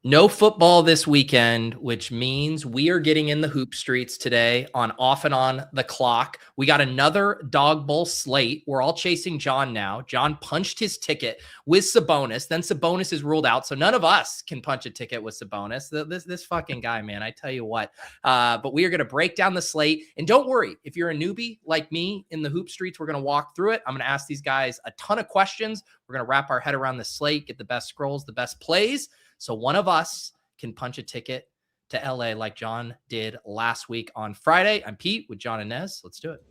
No football this weekend, which means we are getting in the hoop streets today on Off and On the Clock. We got another Dog Bowl slate. We're all chasing John now. John punched his ticket with Sabonis. Then Sabonis is ruled out, so none of us can punch a ticket with Sabonis. This fucking guy, man, I tell you what. But we are going to break down the slate. And don't worry, if you're a newbie like me in the hoop streets, we're going to walk through it. I'm going to ask these guys a ton of questions. We're going to wrap our head around the slate, get the best scrolls, the best plays. So one of us can punch a ticket to LA like John did last week on Friday. I'm Pete with John and Nez. Let's do it.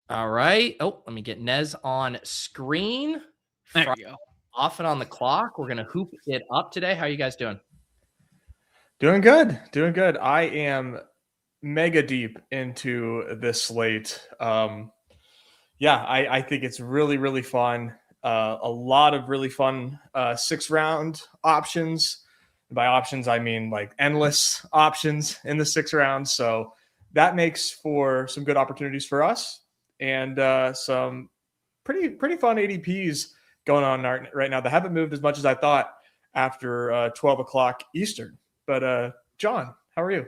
All right. Oh, let me get Nez on screen. There you go. Off and on the clock. We're going to hoop it up today. How are you guys doing? Doing good. I am mega deep into this slate. I think it's really, really fun. A lot of really fun 6-round options. By options, I mean like endless options in the 6 rounds. So that makes for some good opportunities for us and some pretty fun ADPs going on right now that haven't moved as much as I thought after 12 o'clock Eastern. But John, how are you?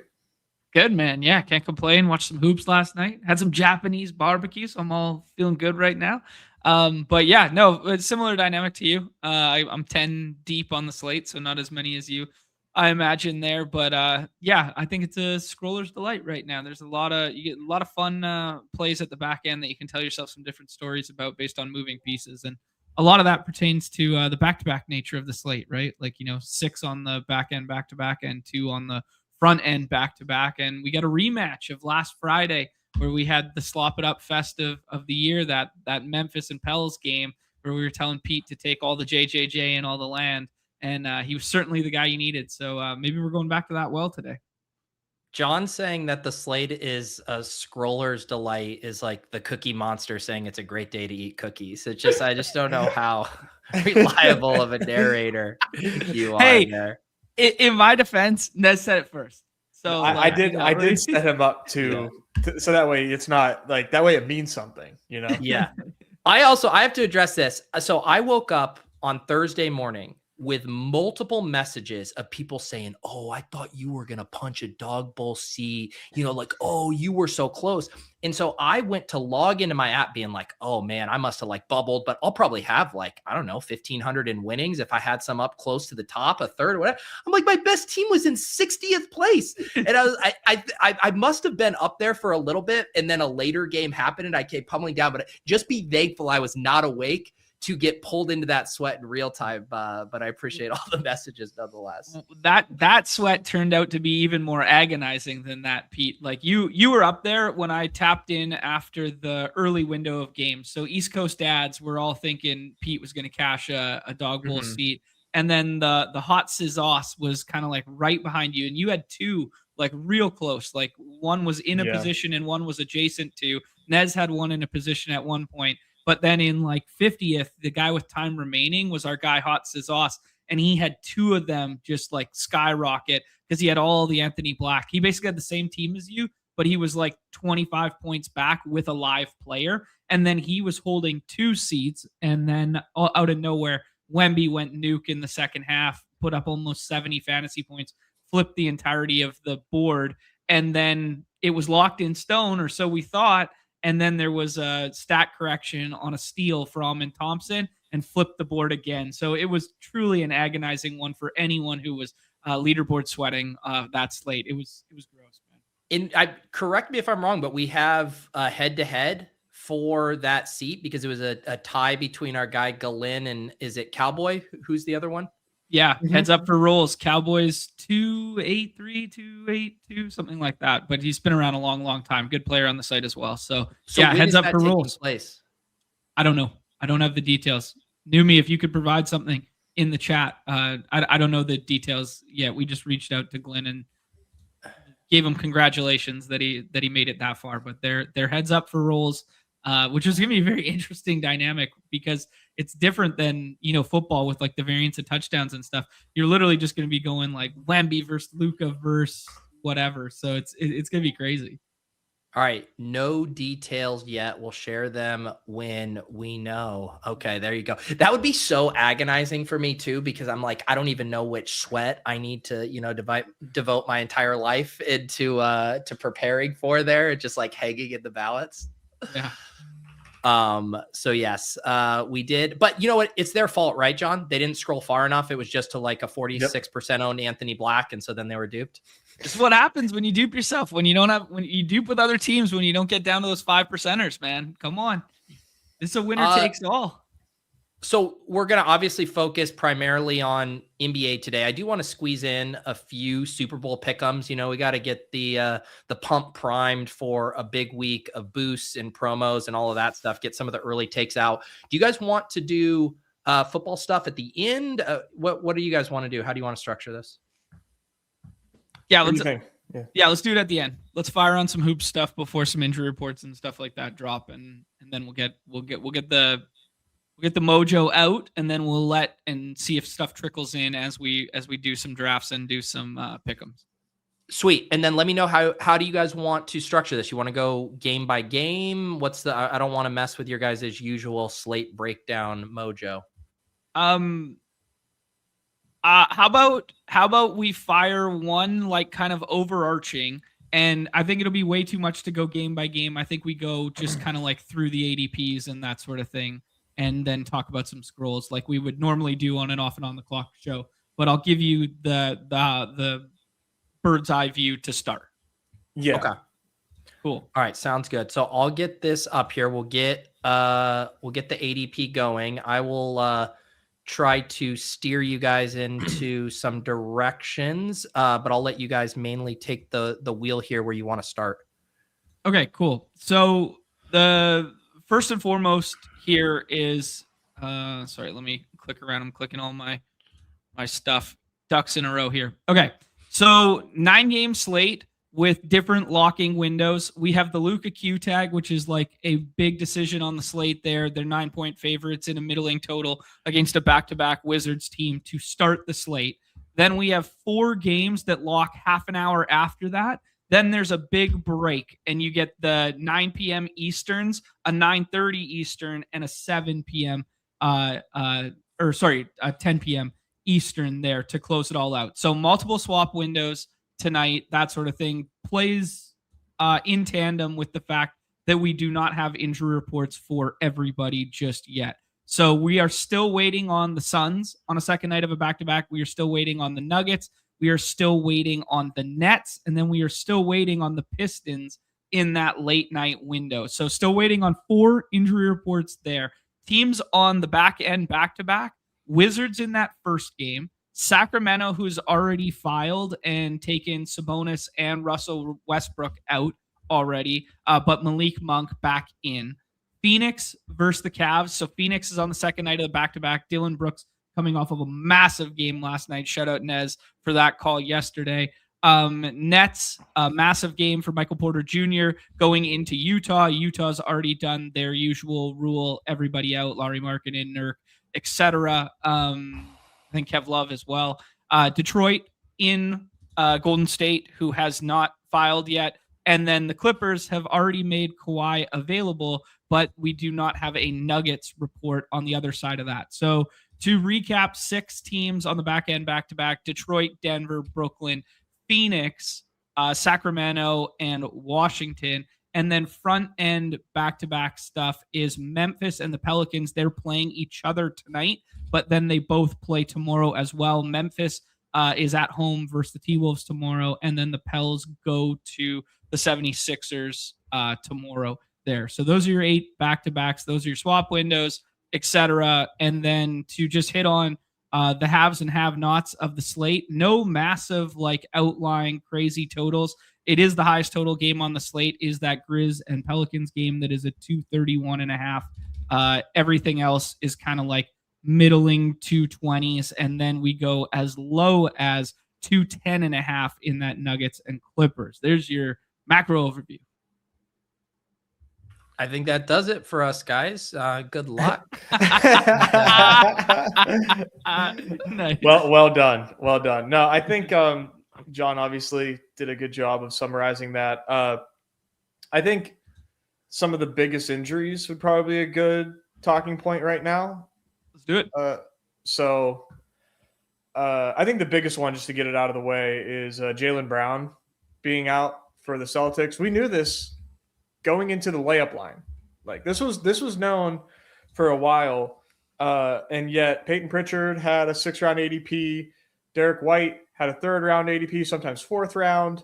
Good, man. Yeah, can't complain. Watched some hoops last night. Had some Japanese barbecue, so I'm all feeling good right now. But yeah, no, it's similar dynamic to you. I'm 10 deep on the slate, so not as many as you, I imagine there. But yeah, I think it's a scroller's delight right now. There's you get a lot of fun plays at the back end that you can tell yourself some different stories about based on moving pieces. And a lot of that pertains to the back-to-back nature of the slate, right? Like, 6 on the back end, back-to-back, and 2 on the front end back-to-back. And we got a rematch of last Friday where we had the slop it up fest of the year, that Memphis and Pels game where we were telling Pete to take all the JJJ and all the land. And he was certainly the guy you needed. So maybe we're going back to that well today. John saying that the slate is a scroller's delight is like the Cookie Monster saying it's a great day to eat cookies. I just don't know how reliable of a narrator you are there. In my defense, Nez said it first. So I did set him up so that way it's not like that way it means something, Yeah. I have to address this. So I woke up on Thursday morning with multiple messages of people saying, "Oh, I thought you were going to punch a Dog Bowl C, like, oh, you were so close." And so I went to log into my app being like, "Oh man, I must have like bubbled, but I'll probably have like, I don't know, 1,500 in winnings if I had some up close to the top, a third or whatever." I'm like, my best team was in 60th place. And I must have been up there for a little bit. And then a later game happened and I came pummeling down, but just be thankful I was not awake to get pulled into that sweat in real time. But I appreciate all the messages nonetheless. That sweat turned out to be even more agonizing than that, Pete. Like you were up there when I tapped in after the early window of games. So East Coast dads were all thinking Pete was going to cash a Dog Bowl seat. And then the hot Scissauce was kind of like right behind you. And you had 2 like real close. Like one was in a position and one was adjacent to. Nez had one in a position at one point. But then in like 50th, the guy with time remaining was our guy Hot Scissauce. And he had 2 of them just like skyrocket because he had all the Anthony Black. He basically had the same team as you, but he was like 25 points back with a live player. And then he was holding 2 seats. And then out of nowhere, Wemby went nuke in the second half, put up almost 70 fantasy points, flipped the entirety of the board. And then it was locked in stone, or so we thought. And then there was a stat correction on a steal from Amen Thompson and flipped the board again. So it was truly an agonizing one for anyone who was leaderboard sweating that slate. It was gross, man. Correct me if I'm wrong, but we have a head-to-head for that seat because it was a tie between our guy Galen and is it Cowboy? Who's the other one? Yeah, heads up for rolls. Cowboys 283, 282, something like that. But he's been around a long, long time. Good player on the site as well. So yeah, heads up for rolls. Place? I don't know. I don't have the details. Numi, if you could provide something in the chat. I don't know the details yet. We just reached out to Glenn and gave him congratulations that he made it that far. But they're heads up for rolls. Which is going to be a very interesting dynamic because it's different than, football with like the variance of touchdowns and stuff. You're literally just going to be going like Wemby versus Luka versus whatever. So it's going to be crazy. All right. No details yet. We'll share them when we know. Okay, there you go. That would be so agonizing for me too, because I'm like, I don't even know which sweat I need to, devote my entire life into to preparing for there. Just like hanging in the ballots. Yeah. So yes, we did, but you know what? It's their fault, right, John? They didn't scroll far enough. It was just to like a 46% owned Anthony Black. And so then they were duped. It's what happens when you dupe yourself, when you dupe with other teams, when you don't get down to those 5%ers, man. Come on. This is a winner takes all. So we're going to obviously focus primarily on NBA today. I do want to squeeze in a few Super Bowl pick'ems. We got to get the pump primed for a big week of boosts and promos and all of that stuff. Get some of the early takes out. Do you guys want to do football stuff at the end? What do you guys want to do? How do you want to structure this? Yeah, let's do it at the end. Let's fire on some hoop stuff before some injury reports and stuff like that drop, and then we'll get the mojo out, and then we'll see if stuff trickles in as we do some drafts and do some pick'ems. Sweet. And then let me know how do you guys want to structure this? You want to go game by game? I don't want to mess with your guys' usual slate breakdown mojo. How about we fire one like kind of overarching, and I think it'll be way too much to go game by game. I think we go just kind of like through the ADPs and that sort of thing, and then talk about some scrolls like we would normally do on an off and on the clock show. But I'll give you the bird's eye view to start. Yeah. Okay. Cool. All right. Sounds good. So I'll get this up here. We'll get the ADP going. I will try to steer you guys into some directions, but I'll let you guys mainly take the wheel here where you want to start. Okay, cool. So the first and foremost here is sorry, let me click around. I'm clicking all my stuff, ducks in a row here. Okay, so 9-game slate with different locking windows. We have the Luka Q tag, which is like a big decision on the slate there. They're 9-point favorites in a middling total against a back-to-back Wizards team to start the slate. Then we have 4 games that lock half an hour after that. Then there's a big break, and you get the 9 p.m. Easterns, a 9:30 Eastern, and a 7 p.m. 10 p.m. Eastern there to close it all out. So multiple swap windows tonight, that sort of thing, plays in tandem with the fact that we do not have injury reports for everybody just yet. So we are still waiting on the Suns on a second night of a back-to-back. We are still waiting on the Nuggets. We are still waiting on the Nets. And then we are still waiting on the Pistons in that late night window. So still waiting on 4 injury reports there. Teams on the back end back-to-back. Wizards in that first game. Sacramento, who's already filed and taken Sabonis and Russell Westbrook out already, but Malik Monk back in. Phoenix versus the Cavs. So Phoenix is on the second night of the back-to-back. Dylan Brooks coming off of a massive game last night. Shout out Nez for that call yesterday. Nets, a massive game for Michael Porter Jr. going into Utah. Utah's already done their usual rule, everybody out, Lauri Markkanen, Nurk, etc. I think Kev Love as well. Detroit in Golden State, who has not filed yet. And then the Clippers have already made Kawhi available, but we do not have a Nuggets report on the other side of that. So to recap, 6 teams on the back end back-to-back: Detroit, Denver, Brooklyn, Phoenix, Sacramento, and Washington. And then front end back-to-back stuff is Memphis and the Pelicans. They're playing each other tonight, but then they both play tomorrow as well. Memphis is at home versus the T-Wolves tomorrow, and then the Pels go to the 76ers tomorrow there. So those are your 8 back-to-backs. Those are your swap windows, etc. And then to just hit on the haves and have-nots of the slate, no massive like outlying crazy totals. It is the highest total game on the slate is that Grizz and Pelicans game that is a 231.5. Everything else is kind of like middling 220s, and then we go as low as 210.5 in that Nuggets and Clippers. There's your macro overview. I think that does it for us, guys. Good luck. Nice. Well done. No, I think John obviously did a good job of summarizing that. I think some of the biggest injuries would probably be a good talking point right now. Let's do it. I think the biggest one, just to get it out of the way, is Jaylen Brown being out for the Celtics. We knew this going into the layup line. Like this was known for a while, and yet Peyton Pritchard had a 6th-round ADP. Derek White had a 3rd-round ADP, sometimes 4th round.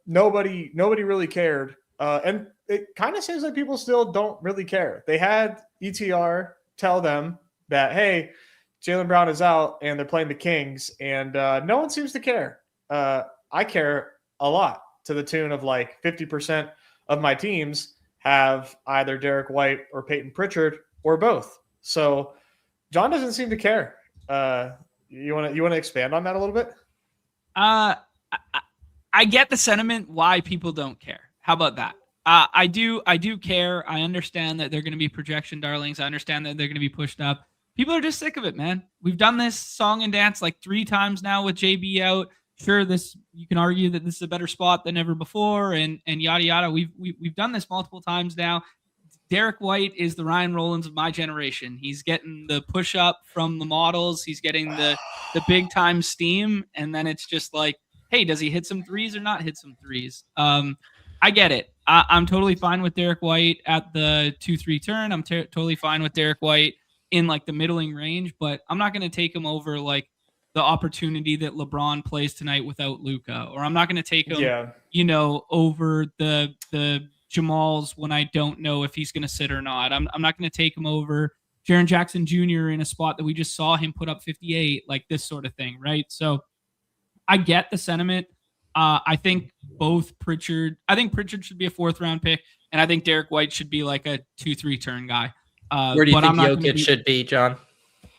Nobody really cared, and it kind of seems like people still don't really care. They had ETR tell them that, hey, Jaylen Brown is out and they're playing the Kings, and no one seems to care. I care a lot, to the tune of like 50% of my teams have either Derek White or Peyton Pritchard or both. So John doesn't seem to care. You want to expand on that a little bit? I get the sentiment why people don't care. How about that? I do care. I understand that they're going to be projection darlings. I understand that they're going to be pushed up. People are just sick of it, man. We've done this song and dance like 3 times now with JB out. Sure, you can argue that this is a better spot than ever before, and yada yada. We've done this multiple times now. Derek White is the Ryan Rollins of my generation. He's getting the push up from the models. He's getting the big time steam, and then it's just like, hey, does he hit some threes or not hit some threes? I get it. I'm totally fine with Derek White at the 2-3 turn. I'm totally fine with Derek White in like the middling range, but I'm not going to take him over like the opportunity that LeBron plays tonight without Luka, or I'm not going to take him, over the Jamals when I don't know if he's going to sit or not. I'm not going to take him over Jaren Jackson Jr. in a spot that we just saw him put up 58, like this sort of thing, right? So I get the sentiment. I think Pritchard should be a 4th-round pick, and I think Derek White should be like a 2-3 turn guy. Where do you think Jokic should be, John?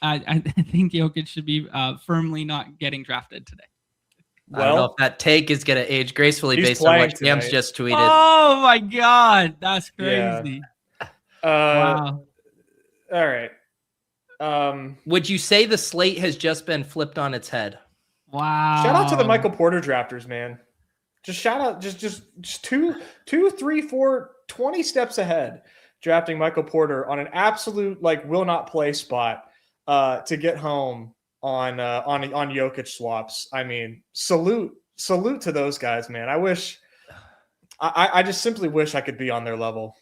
I think Jokic should be firmly not getting drafted today. Well, I don't know if that take is going to age gracefully based on what Cam's just tweeted. Oh, my God. That's crazy. Yeah. Wow. All right. Would you say the slate has just been flipped on its head? Wow. Shout out to the Michael Porter drafters, man. Just shout out, just 2, 3, 4, 20 steps ahead, drafting Michael Porter on an absolute like will not play spot to get home on Jokic swaps. I mean, salute to those guys, man. I just simply wish I could be on their level.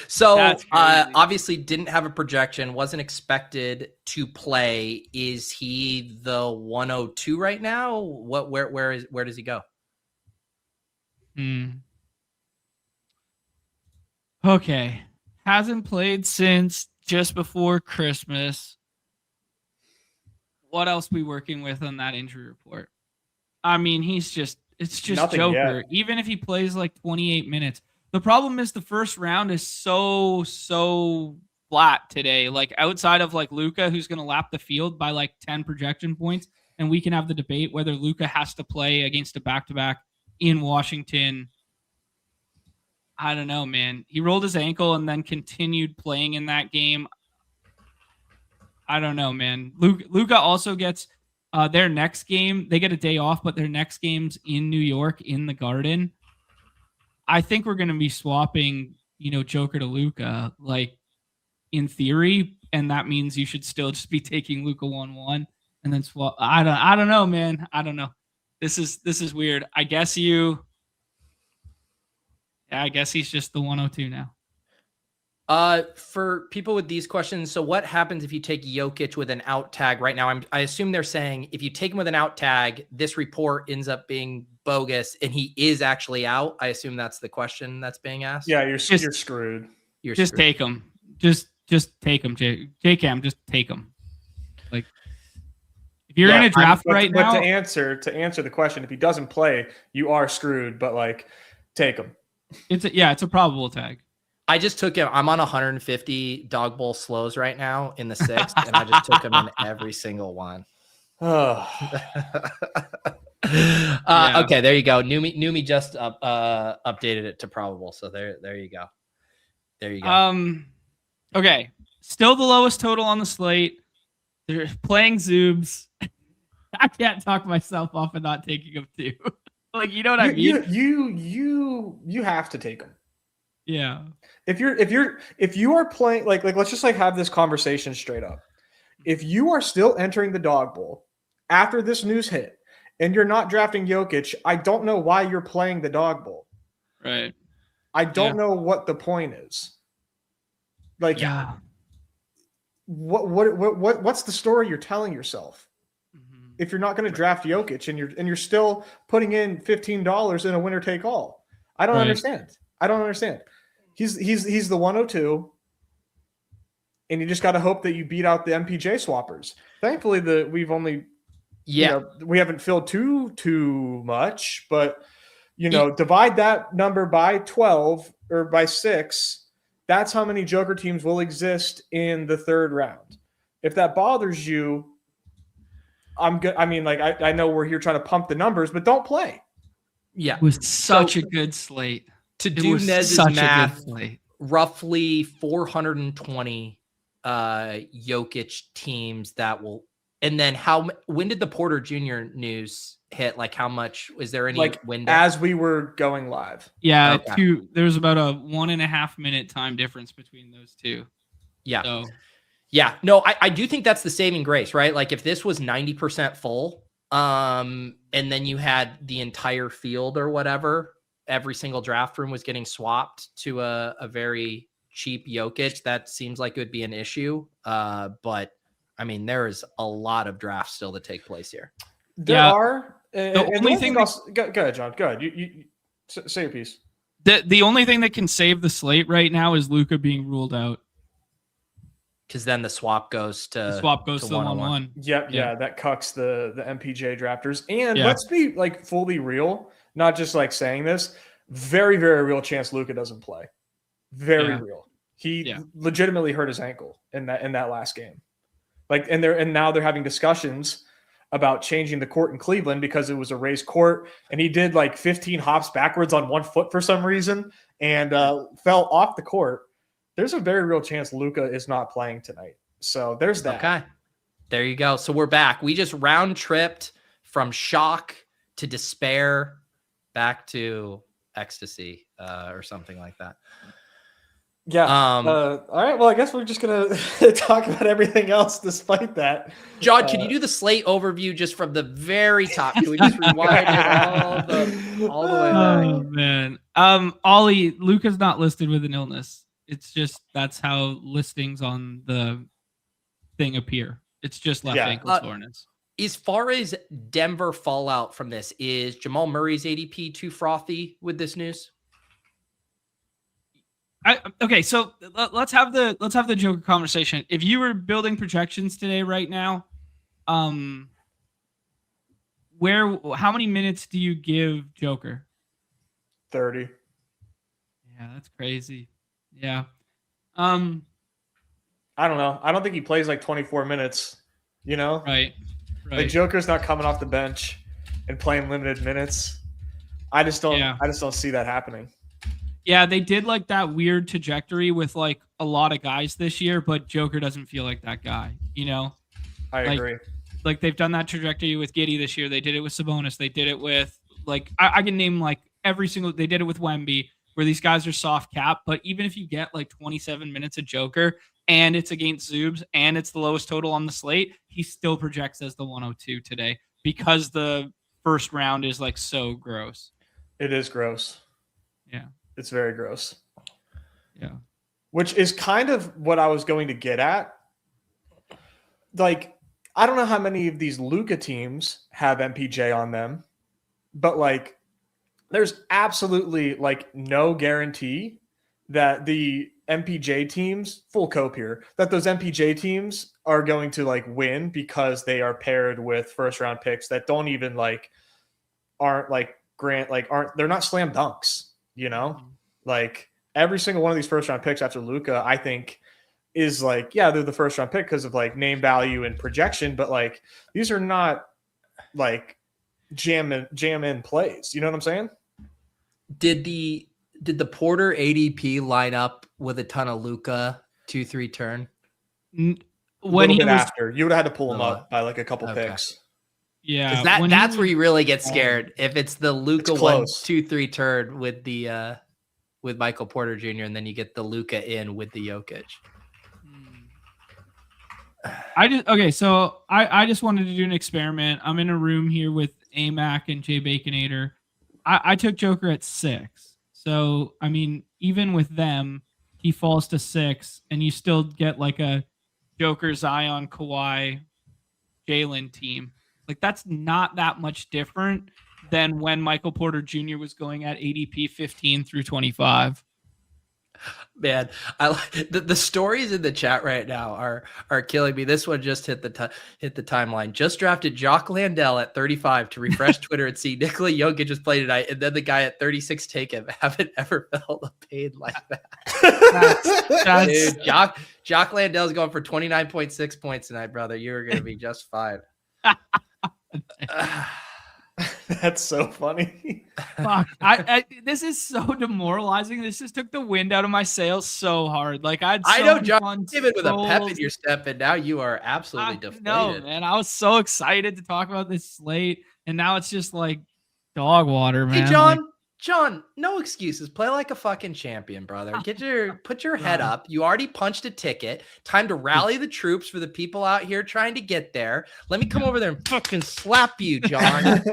So obviously didn't have a projection, wasn't expected to play. Is he the 102 right now? Where does he go? Okay. Hasn't played since just before Christmas. What else we working with on that injury report? I mean, it's just nothing Joker. Yet. Even if he plays like 28 minutes. The problem is the first round is so flat today. Like outside of like Luka, who's going to lap the field by like 10 projection points, and we can have the debate whether Luka has to play against a back-to-back in Washington. I don't know, man. He rolled his ankle and then continued playing in that game. I don't know, man. Luka also gets their next game. They get a day off, but their next game's in New York in the Garden. I think we're going to be swapping, Joker to Luka, like in theory, and that means you should still just be taking Luka 1-1 and then swap. I don't know, man. I don't know. This is weird. I guess he's just the 102 now. For people with these questions, so what happens if you take Jokic with an out tag right now? I assume they're saying if you take him with an out tag, this report ends up being bogus and he is actually out. I assume that's the question that's being asked. Yeah, you're screwed. You're just screwed. Take him. Just take him, J-Cam. Just take him. Like if you're in a draft now. But to answer the question, if he doesn't play, you are screwed. But like, take him. It's a probable tag. I just took him. I'm on 150 dog bowl slows right now in the 6th, and I just took him in every single one. Okay, there you go. Numi just updated it to probable, so there you go. There you go. Okay, still the lowest total on the slate. They're playing Zoobs. I can't talk myself off and not taking him too. Like, you know what I mean? You have to take him. Yeah. If you are playing like let's just like have this conversation straight up. If you are still entering the Dawg Bowl after this news hit and you're not drafting Jokic, I don't know why you're playing the Dawg Bowl. Right. I don't know what the point is. Like, Yeah. What's the story you're telling yourself? Mhm. If you're not going to draft Jokic and you're still putting in $15 in a winner take all. I don't understand. He's the 102, and you just got to hope that you beat out the MPJ swappers. Thankfully, we've only we haven't filled too much, but divide that number by 12 or by 6. That's how many Joker teams will exist in the third round. If that bothers you, I'm good. I mean, like I know we're here trying to pump the numbers, but don't play. Yeah, it was such a good slate. To do Nez's math, roughly 420 Jokic teams that will. And then when did the Porter Jr. news hit? Like, how much is there any window? As we were going live? Yeah, okay. There was about a 1.5 minute time difference between those two. Yeah. So. Yeah. No, I do think that's the saving grace, right? Like, if this was 90% full, and then you had the entire field or whatever, every single draft room was getting swapped to a very cheap Jokic, that seems like it would be an issue. But I mean, there is a lot of drafts still to take place here. There are. The only thing go ahead, John. Go ahead. You say your piece. The only thing that can save the slate right now is Luka being ruled out. Because then the swap goes to the 1-on-1. Yep, yeah, that cucks the MPJ drafters. And let's be like fully real, not just like saying this. Very, very real chance Luka doesn't play. Very real. He legitimately hurt his ankle in that last game. Like, and now they're having discussions about changing the court in Cleveland because it was a raised court, and he did like 15 hops backwards on 1 foot for some reason and fell off the court. There's a very real chance Luka is not playing tonight. So there's that. Okay. There you go. So we're back. We just round tripped from shock to despair back to ecstasy or something like that. Yeah. All right. Well, I guess we're just going to talk about everything else despite that. John, can you do the slate overview just from the very top? Can we just rewind it all the way back? Oh, man. Ollie, Luka's not listed with an illness. It's just that's how listings on the thing appear. It's just left ankle soreness. As far as Denver fallout from this, is Jamal Murray's ADP too frothy with this news? Okay, so let's have the Joker conversation. If you were building projections today, right now, how many minutes do you give Joker? 30. Yeah, that's crazy. Yeah. I don't know. I don't think he plays like 24 minutes. You know, right. Like, Joker's not coming off the bench and playing limited minutes. I just don't see that happening. Yeah, they did like that weird trajectory with like a lot of guys this year, but Joker doesn't feel like that guy, you know? I agree. Like they've done that trajectory with Giddey this year. They did it with Sabonis. They did it with like, I can name like they did it with Wemby, where these guys are soft cap. But even if you get like 27 minutes of Joker and it's against Zoobs and it's the lowest total on the slate, he still projects as the 102 today because the first round is like so gross. It is gross. Yeah. It's very gross. Yeah. Which is kind of what I was going to get at. Like, I don't know how many of these Luka teams have MPJ on them, but like, there's absolutely like no guarantee that the MPJ teams, full cope here, that those MPJ teams are going to like win because they are paired with first round picks that don't even like, they're not slam dunks. You know, like every single one of these first round picks after Luka, I think is like, they're the first round pick because of like name value and projection, but like these are not like jam in plays. You know what I'm saying? Did the Porter ADP line up with a ton of Luka 2-3 turn? When he was after, you would have had to pull him up by like a couple picks. Yeah, that's where you really get scared if it's the Luka It's 1, close. 2, 3 turn with the with Michael Porter Jr. and then you get the Luka in with the Jokic. So I just wanted to do an experiment. I'm in a room here with AMAC and Jay Baconator. I took Joker at 6. So I mean, even with them, he falls to 6, and you still get like a Joker, Zion, Kawhi, Jalen team. Like that's not that much different than when Michael Porter Jr. was going at ADP 15 through 25. Man, I like the stories in the chat right now are killing me. This one just hit the timeline. Just drafted Jock Landell at 35 to refresh Twitter and see Nikola Jokic just played tonight, and then the guy at 36 take him. Haven't ever felt a pain like that. Dude, Jock Landell's going for 29.6 points tonight, brother. You're gonna be just fine. That's so funny. Fuck. This is so demoralizing. This just took the wind out of my sails so hard. Like I know, John, even with a pep in your step, and now you are absolutely deflated. No, man. I was so excited to talk about this slate, and now it's just like dog water, man. Hey, John, no excuses. Play like a fucking champion, brother. Put your head up. You already punched a ticket. Time to rally the troops for the people out here trying to get there. Let me come over there and fucking slap you, John.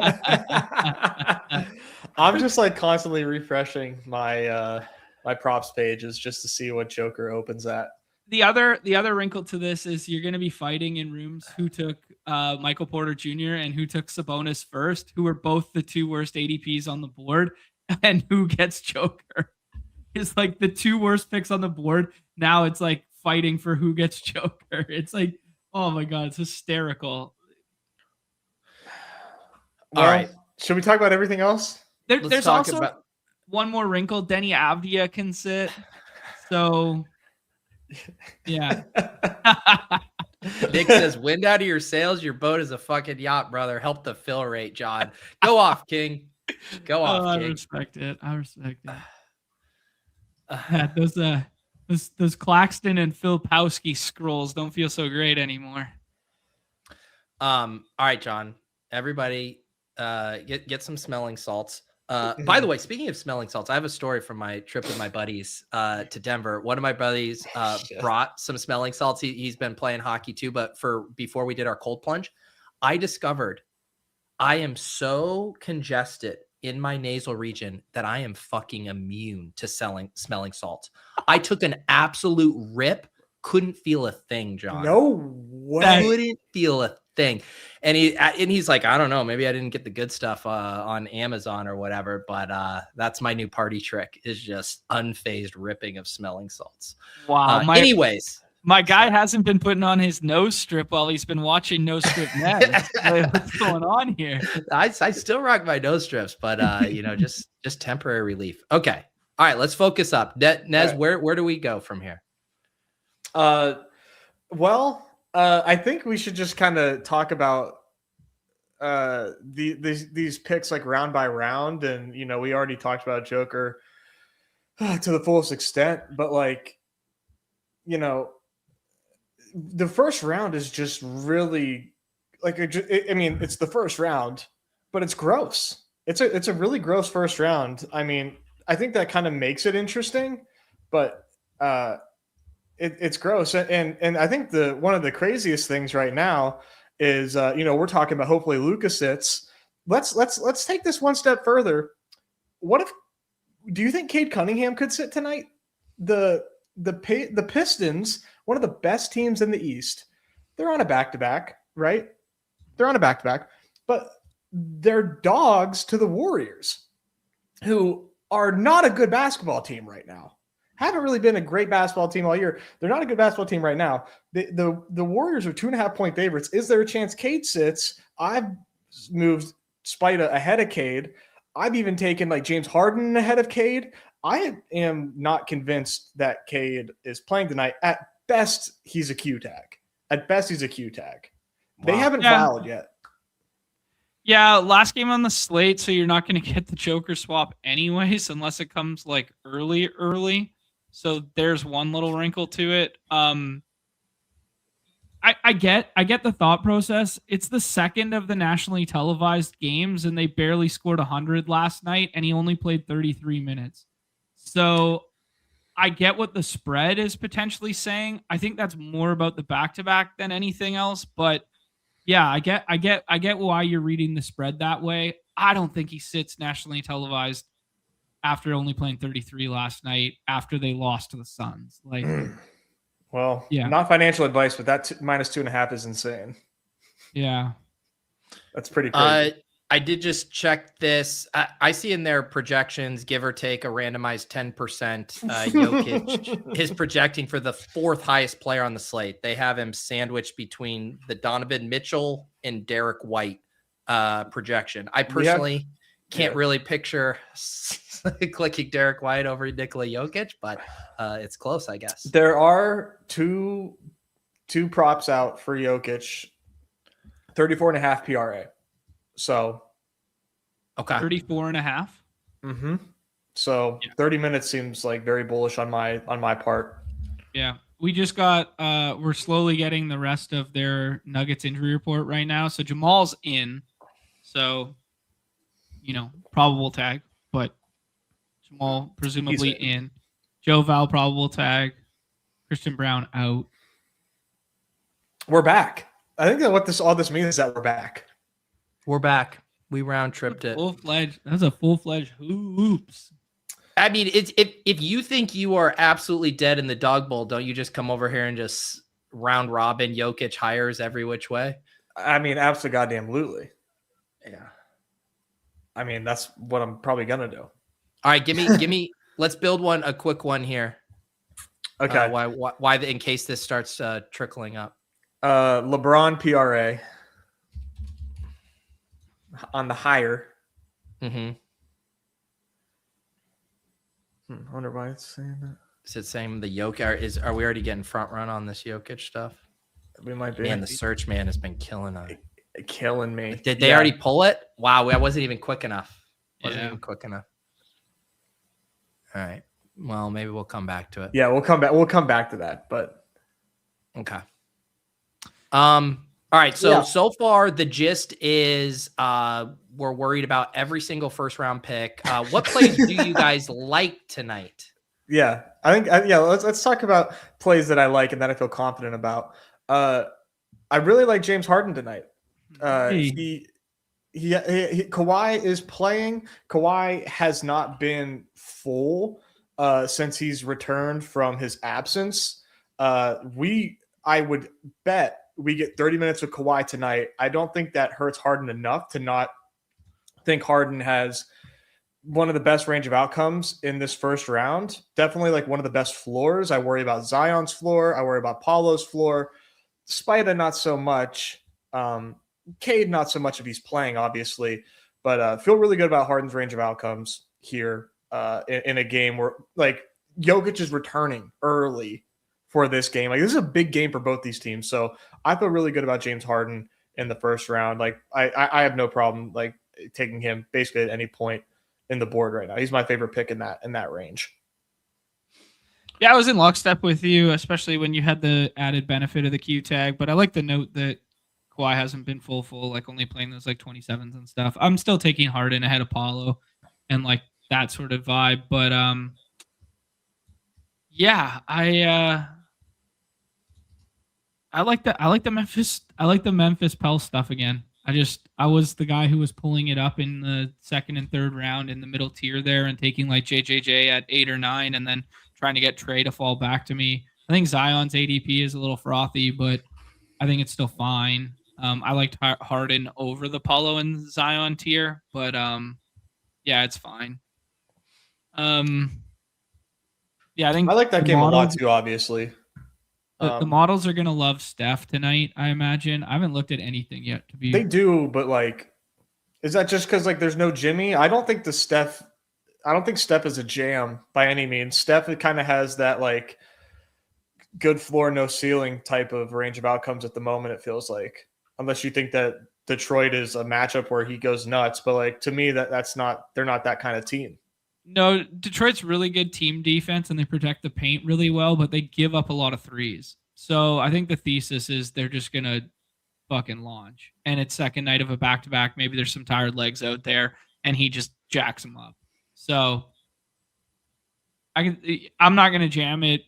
I'm just like constantly refreshing my my props pages just to see what Joker opens at. The other wrinkle to this is you're going to be fighting in rooms who took Michael Porter Jr. and who took Sabonis first, who were both the 2 worst ADPs on the board, and who gets Joker. It's like the 2 worst picks on the board. Now it's like fighting for who gets Joker. It's like, oh my God, it's hysterical. All right. Should we talk about everything else? There's also one more wrinkle. Denny Avdia can sit. So, yeah. Nick says, wind out of your sails. Your boat is a fucking yacht, brother. Help the fill rate, John. Go off, King. Go off, King. I respect it. Yeah, those Claxton and Phil Pawski scrolls don't feel so great anymore. All right, John. Everybody, get some smelling salts. By the way, speaking of smelling salts, I have a story from my trip with my buddies to Denver. One of my buddies brought some smelling salts. He's been playing hockey too, but before we did our cold plunge, I discovered I am so congested in my nasal region that I am fucking immune to smelling salts. I took an absolute rip, couldn't feel a thing, John. No way. Couldn't feel a thing. And he's like, I don't know, maybe I didn't get the good stuff on Amazon or whatever, but that's my new party trick, is just unfazed ripping of smelling salts. Wow. Anyways, my guy hasn't been putting on his nose strip while he's been watching No Strip Net. What's going on here? I still rock my nose strips, but just temporary relief. Okay. All right, let's focus up. Nez, right. Where do we go from here? I think we should just kind of talk about these picks like round by round, and we already talked about Joker to the fullest extent, but the first round is just really it's the first round, but it's gross. It's a really gross first round. I mean, I think that kind of makes it interesting, but it's gross. And I think one of the craziest things right now is, we're talking about hopefully Luka sits. Let's take this one step further. Do you think Cade Cunningham could sit tonight? The Pistons, one of the best teams in the East, they're on a back-to-back, right? They're on a back-to-back, but they're dogs to the Warriors, who are not a good basketball team right now. Haven't really been a great basketball team all year. They're not a good basketball team right now. The Warriors are 2.5-point favorites. Is there a chance Cade sits? I've moved Spida ahead of Cade. I've even taken James Harden ahead of Cade. I am not convinced that Cade is playing tonight. At best, he's a Q tag. Wow. They haven't fouled yet. Yeah, last game on the slate, so you're not going to get the Joker swap anyways, unless it comes early. So there's one little wrinkle to it. I get the thought process. It's the second of the nationally televised games, and they barely scored 100 last night, and he only played 33 minutes. So I get what the spread is potentially saying. I think that's more about the back-to-back than anything else. But yeah, I get why you're reading the spread that way. I don't think he sits nationally televised after only playing 33 last night after they lost to the Suns. Like, well, yeah, not financial advice, but that minus 2.5 is insane. yeah. That's pretty crazy. I did just check this. I see in their projections, give or take a randomized 10%. Jokic is projecting for the fourth highest player on the slate. They have him sandwiched between the Donovan Mitchell and Derek White projection. I personally can't really picture clicking Derek White over Nikola Jokic, but it's close, I guess. There are two props out for Jokic, 34.5 PRA. So, okay, 34.5. Mm-hmm. So 30 minutes seems like very bullish on my part. Yeah, we just got. We're slowly getting the rest of their Nuggets injury report right now. So Jamal's in. So, probable tag, but Jamal presumably in. Joe Val probable tag. Christian Brown out. We're back. I think that what all this means is that we're back. We're back. We round tripped it. Full-fledged. That's a full-fledged hoops. I mean, it's if you think you are absolutely dead in the dog bowl, don't you just come over here and just round robin Jokic hires every which way? I mean, absolutely. Yeah. I mean, that's what I'm probably gonna do. All right, give me. Let's build a quick one here. Okay. Why in case this starts trickling up. LeBron PRA. On the higher. Mm-hmm. I wonder why it's saying that. Is it saying the Jokic? Are we already getting front run on this Jokic stuff? We might be. Man, the search man has been killing me. Did they already pull it? Wow, I wasn't even quick enough. All right. Well, maybe we'll come back to it. Yeah, we'll come back. We'll come back to that. But okay. All right, so far the gist is we're worried about every single first round pick. What plays do you guys like tonight? Yeah, I think let's talk about plays that I like and that I feel confident about. I really like James Harden tonight. Kawhi is playing. Kawhi has not been full since he's returned from his absence. I would bet we get 30 minutes with Kawhi tonight. I don't think that hurts Harden enough to not think Harden has one of the best range of outcomes in this first round. Definitely like one of the best floors. I worry about Zion's floor. I worry about Paulo's floor. Spida, not so much. Cade, not so much if he's playing, obviously. But feel really good about Harden's range of outcomes here in a game where like Jokic is returning early for this game. Like this is a big game for both these teams. So I feel really good about James Harden in the first round. Like I have no problem like taking him basically at any point in the board right now. He's my favorite pick in that range. Yeah, I was in lockstep with you, especially when you had the added benefit of the Q tag. But I like the note that Kawhi hasn't been full, like only playing those like 27s and stuff. I'm still taking Harden ahead of Paulo and like that sort of vibe. But yeah, I like the Memphis Pell stuff again. I was the guy who was pulling it up in the second and third round in the middle tier there and taking like JJJ at 8 or 9 and then trying to get Trey to fall back to me. I think Zion's ADP is a little frothy, but I think it's still fine. I liked Harden over the Paulo and Zion tier, but yeah, it's fine. Yeah, I think I like that game a lot too, obviously. The models are going to love Steph tonight, I imagine. I haven't looked at anything yet. They do, but like, is that just because like there's no Jimmy? I don't think Steph is a jam by any means. Steph kind of has that like good floor, no ceiling type of range of outcomes at the moment, it feels like. Unless you think that Detroit is a matchup where he goes nuts. But like to me, they're not that kind of team. No, Detroit's really good team defense and they protect the paint really well, but they give up a lot of threes. So I think the thesis is they're just going to fucking launch. And it's second night of a back-to-back. Maybe there's some tired legs out there, and he just jacks them up. So I'm not going to jam it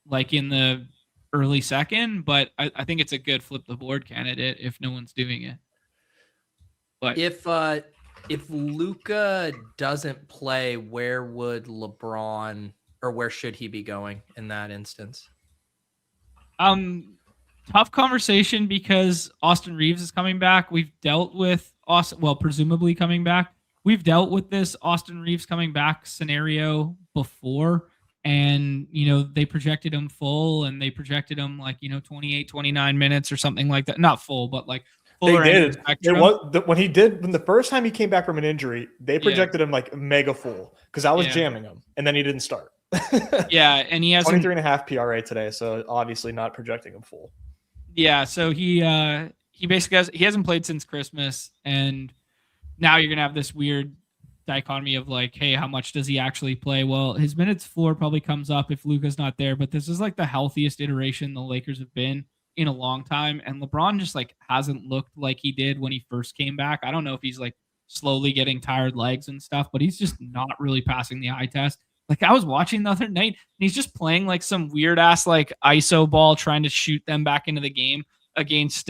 like in the early second, but I think it's a good flip the board candidate if no one's doing it. But if Luka doesn't play, where would LeBron, or where should he be going in that instance? Tough conversation because Austin Reeves is coming back. We've dealt with presumably coming back. We've dealt with this Austin Reeves coming back scenario before, and they projected him full, and they projected him 28, 29 minutes or something like that. Not full, but like they did. When the first time he came back from an injury, they projected him like mega full because I was jamming him, and then he didn't start. Yeah, and he has 23.5 PRA today, so obviously not projecting him full. Yeah, so he basically hasn't played since Christmas, and now you're gonna have this weird dichotomy of like, hey, how much does he actually play? Well, his minutes floor probably comes up if Luka's not there, but this is like the healthiest iteration the Lakers have been in a long time, and LeBron just like hasn't looked like he did when he first came back. I don't know if he's like slowly getting tired legs and stuff, but he's just not really passing the eye test. Like I was watching the other night, and he's just playing like some weird ass like ISO ball, trying to shoot them back into the game against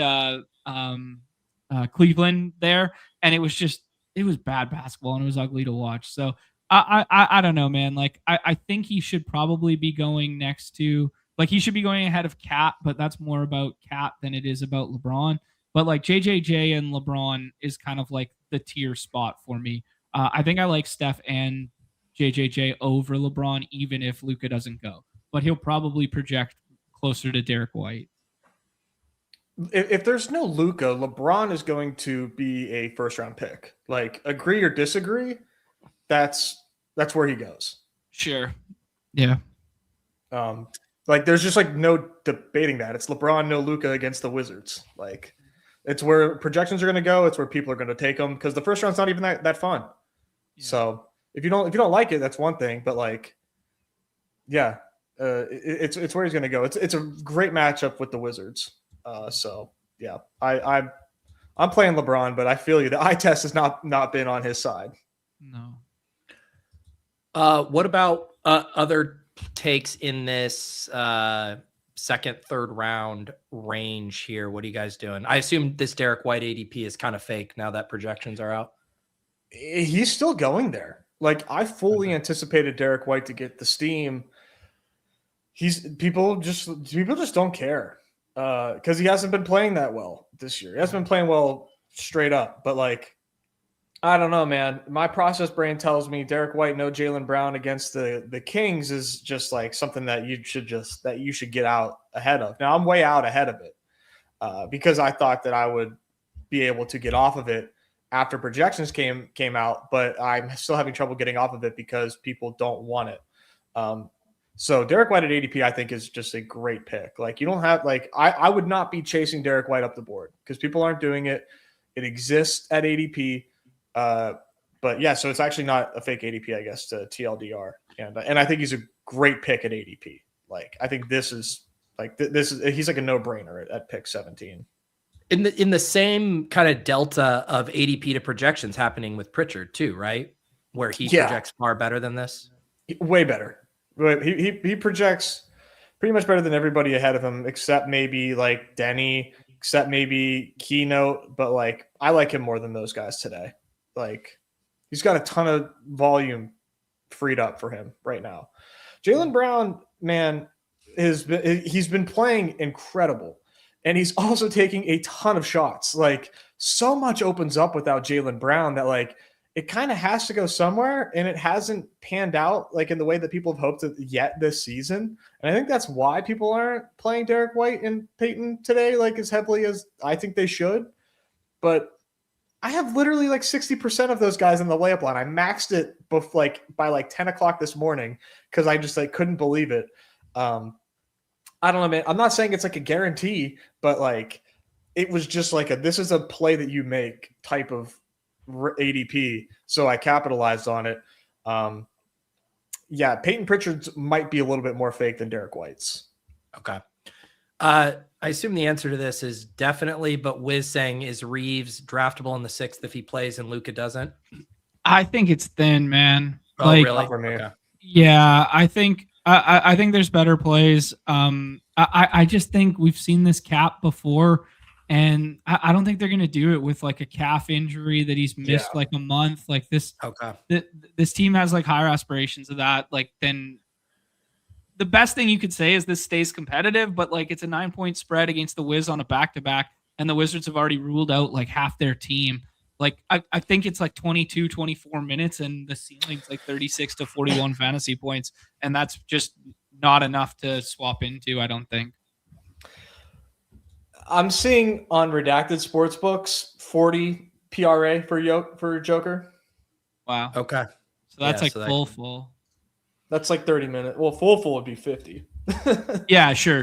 Cleveland there, and it was bad basketball, and it was ugly to watch. So I don't know, man. Like I think he should probably be going next to, like, he should be going ahead of Cat, but that's more about Cat than it is about LeBron. But like JJJ and LeBron is kind of like the tier spot for me. I think I like Steph and JJJ over LeBron, even if Luka doesn't go, but he'll probably project closer to Derek White. If there's no Luka, LeBron is going to be a first round pick. Like, agree or disagree, that's where he goes. Sure. Yeah. Like there's just like no debating that. It's LeBron, no Luka against the Wizards. Like, it's where projections are going to go. It's where people are going to take them because the first round's not even that fun. Yeah. So if you don't like it, that's one thing. But like, yeah, it's where he's going to go. It's a great matchup with the Wizards. So yeah, I'm playing LeBron, but I feel you. The eye test has not been on his side. No. What about other takes in this second, third round range here? What are you guys doing? I assume this Derek White ADP is kind of fake now that projections are out. He's still going there. Like, I fully anticipated Derek White to get the steam. People just don't care because he hasn't been playing that well this year. He hasn't been playing well straight up, but like, I don't know, man. My process brain tells me Derek White, no Jaylen Brown against the Kings is just like something that you should get out ahead of. Now I'm way out ahead of it because I thought that I would be able to get off of it after projections came out, but I'm still having trouble getting off of it because people don't want it. So Derek White at ADP, I think, is just a great pick. Like, you don't have, like, I would not be chasing Derek White up the board because people aren't doing it. It exists at ADP. But yeah, so it's actually not a fake ADP, I guess, to TLDR. And I think he's a great pick at ADP. Like, I think he's like a no-brainer at pick 17. In the same kind of delta of ADP to projections happening with Pritchard too, right? Where he projects far better than this. Way better. He projects pretty much better than everybody ahead of him, except maybe like Denny, except maybe Keynote. But like, I like him more than those guys today. Like, he's got a ton of volume freed up for him right now. Jaylen Brown, man, he's been playing incredible. And he's also taking a ton of shots. Like, so much opens up without Jaylen Brown that, like, it kind of has to go somewhere, and it hasn't panned out, like, in the way that people have hoped yet this season. And I think that's why people aren't playing Derek White and Peyton today, like, as heavily as I think they should. But I have literally, like, 60% of those guys in the layup line. I maxed it by 10 o'clock this morning because I just, like, couldn't believe it. I don't know, man. I'm not saying it's like a guarantee, but like, it was just like this is a play that you make type of ADP. So I capitalized on it. Yeah, Peyton Pritchard's might be a little bit more fake than Derek White's. Okay. I assume the answer to this is definitely, but Wiz saying, is Reeves draftable in the 6th if he plays and Luka doesn't? I think it's thin, man. Oh, Like, really? Not for me. Okay. yeah, I think there's better plays. I just think we've seen this cap before, and I don't think they're gonna do it with like a calf injury that he's missed like a month. Like this, Okay. this team has like higher aspirations of that. Like then, the best thing you could say is this stays competitive, but like it's a 9-point spread against the Wiz on a back-to-back, and the Wizards have already ruled out like half their team. Like I think it's like 22, 24 minutes, and the ceiling's like 36 to 41 fantasy points, and that's just not enough to swap into, I don't think. I'm seeing on redacted sportsbooks 40 PRA for Joker. Wow. Okay. So that's Yeah, like so full. That's like 30 minutes. Well, full would be 50. Yeah, sure.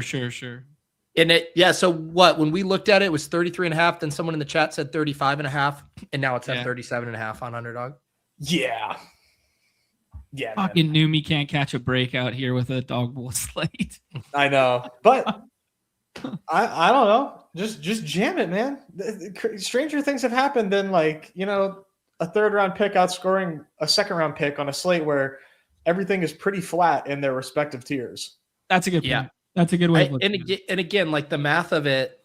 And so what, when we looked at it, it was 33 and a half. Then someone in the chat said 35 and a half. And now it's at 37 and a half on Underdog. Yeah. Yeah. Fucking Numi can't catch a break out here with a dog bowl slate. I know. But I don't know. Just jam it, man. Stranger things have happened than like, a 3rd round pick outscoring a 2nd round pick on a slate where everything is pretty flat in their respective tiers. That's a good point. That's a good way. And again, like the math of it,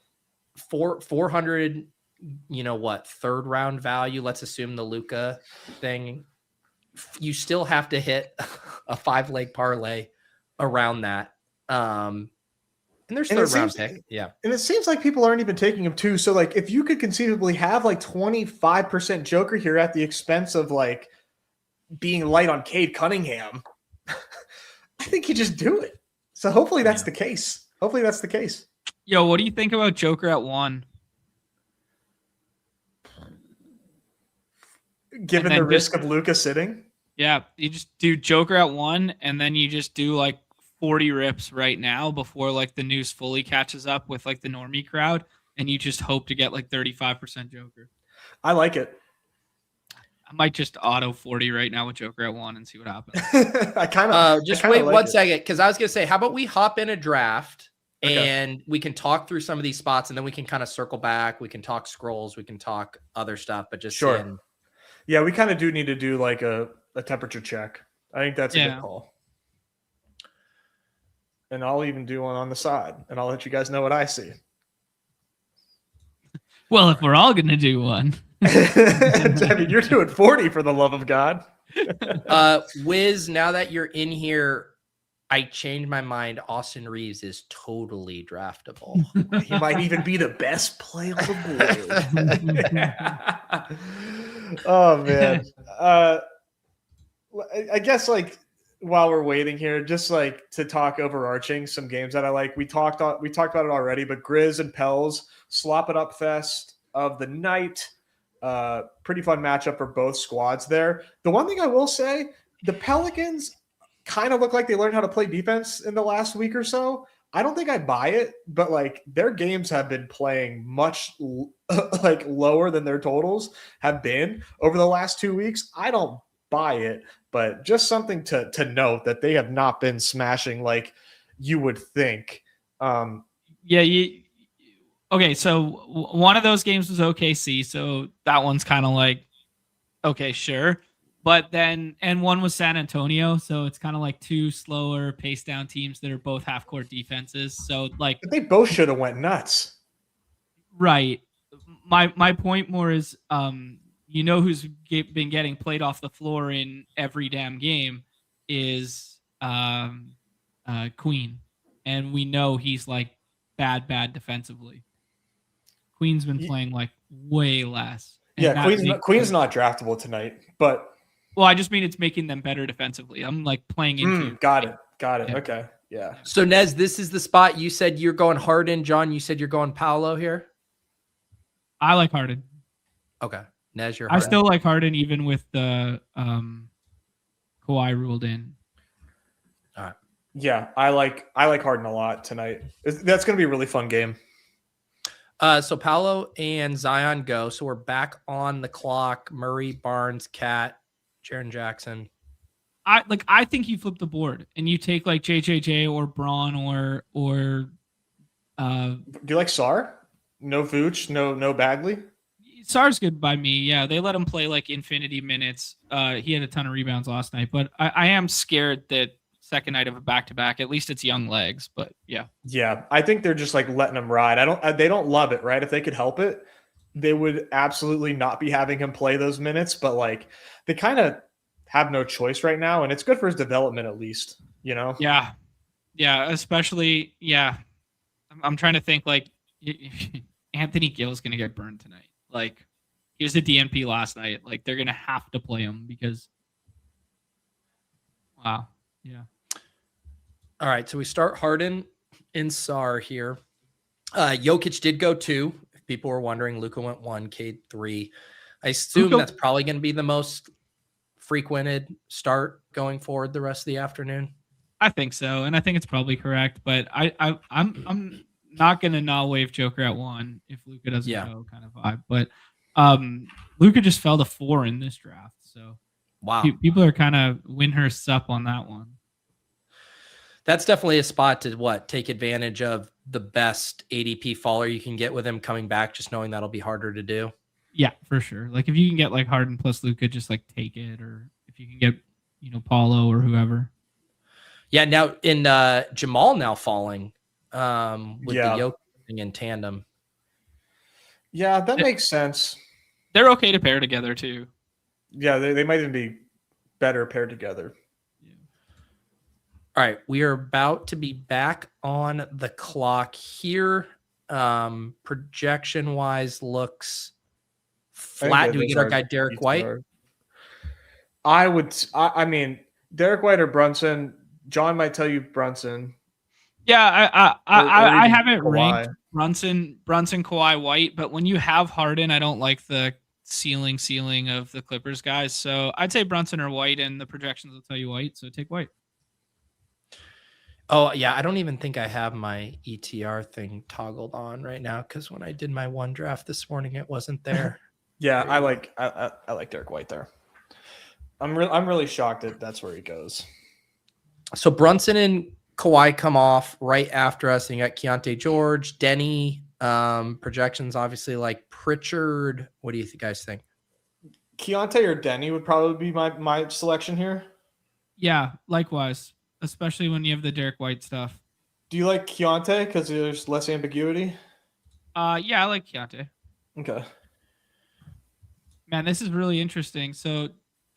400, 3rd round value. Let's assume the Luka thing. You still have to hit a 5-leg parlay around that. And there's 3rd round pick. Yeah. And it seems like people aren't even taking him too. So like if you could conceivably have like 25% Joker here at the expense of like being light on Cade Cunningham, I think you just do it. So hopefully that's the case. Yo, what do you think about Joker at 1? Given the risk of Luka sitting? Yeah, you just do Joker at 1, and then you just do like 40 rips right now before like the news fully catches up with like the normie crowd, and you just hope to get like 35% Joker. I like it. I might just auto 40 right now with Joker at 1 and see what happens. I kind of just wait one second, because I was gonna say, how about we hop in a draft and we can talk through some of these spots, and then we can kind of circle back. We can talk scrolls, we can talk other stuff, but just sure. Yeah, we kind of do need to do like a temperature check. I think that's a good call. And I'll even do one on the side, and I'll let you guys know what I see. Well, if we're all gonna do one. I mean, you're doing 40 for the love of God. Wiz, now that you're in here, I changed my mind. Austin Reeves is totally draftable. He might even be the best play on the board. Oh, man. I guess, like, while we're waiting here, just, like, to talk overarching some games that I like. We talked about it already, but Grizz and Pels, slop it up fest of the night. Pretty fun matchup for both squads there. The one thing I will say, the Pelicans kind of look like they learned how to play defense in the last week or so. I don't think I buy it, but like their games have been playing much like lower than their totals have been over the last 2 weeks. I don't buy it, but just something to note that they have not been smashing like you would think. Okay, so one of those games was OKC, so that one's kind of like, okay, sure. But then, and one was San Antonio, so it's kind of like two slower pace down teams that are both half court defenses. So like, but they both should have went nuts. Right. My point more is, who's been getting played off the floor in every damn game is Queen, and we know he's like bad defensively. Queen's been playing like way less. Yeah, Queen's not draftable tonight, but I just mean it's making them better defensively. I'm like playing into. Got it. Yeah. Okay. Yeah. So Nez, this is the spot you said you're going Harden. John, you said you're going Paolo here. I like Harden. Okay. Nez, you're Harden. I still like Harden even with the Kawhi ruled in. All right. Yeah, I like Harden a lot tonight. That's going to be a really fun game. So Paolo and Zion go. So we're back on the clock. Murray, Barnes, Cat, Jaren Jackson. I think you flip the board and you take like JJJ or Braun or Do you like Sar? No Vooch, no Bagley. Sar's good by me. Yeah, they let him play like infinity minutes. He had a ton of rebounds last night, but I am scared that second night of a back-to-back, at least it's young legs, but yeah. Yeah, I think they're just like letting him ride. They don't love it, right? If they could help it, they would absolutely not be having him play those minutes, but like they kind of have no choice right now, and it's good for his development at least, you know? Yeah. Yeah, especially, yeah. I'm trying to think like Anthony Gill's going to get burned tonight. Like, he was a DNP last night. Like, they're going to have to play him because, wow. Yeah. All right, so we start Harden and Sar here. Jokic did go 2. If people were wondering, Luka went 1, Cade 3. I assume that's probably going to be the most frequented start going forward the rest of the afternoon. I think so, and I think it's probably correct. But I'm not going to not wave Joker at 1 if Luka doesn't go, kind of vibe. But Luka just fell to 4 in this draft, so wow, people are kind of Winhurst's up on that one. That's definitely a spot to take advantage of the best ADP faller you can get with him coming back, just knowing that'll be harder to do. Yeah, for sure. Like if you can get like Harden plus Luka, just like take it, or if you can get, Paulo or whoever. Yeah, now in Jamal now falling with the Jokic thing in tandem. Yeah, that makes sense. They're okay to pair together too. Yeah, they might even be better paired together. All right, we are about to be back on the clock here. Projection-wise, looks flat. Do we get our guy Derek White? I mean, Derek White or Brunson. John might tell you Brunson. Yeah, I haven't ranked Brunson, Kawhi, White, but when you have Harden, I don't like the ceiling of the Clippers guys. So I'd say Brunson or White, and the projections will tell you White. So take White. Oh, yeah. I don't even think I have my ETR thing toggled on right now because when I did my one draft this morning, it wasn't there. Yeah, I like Derek White there. I'm really shocked that that's where he goes. So Brunson and Kawhi come off right after us, and you got Keontae George, Denny. Projections obviously like Pritchard. What do you guys think? Keontae or Denny would probably be my selection here. Yeah, likewise. Especially when you have the Derek White stuff. Do you like Keontae because there's less ambiguity? Yeah, I like Keontae. Okay. Man, this is really interesting. So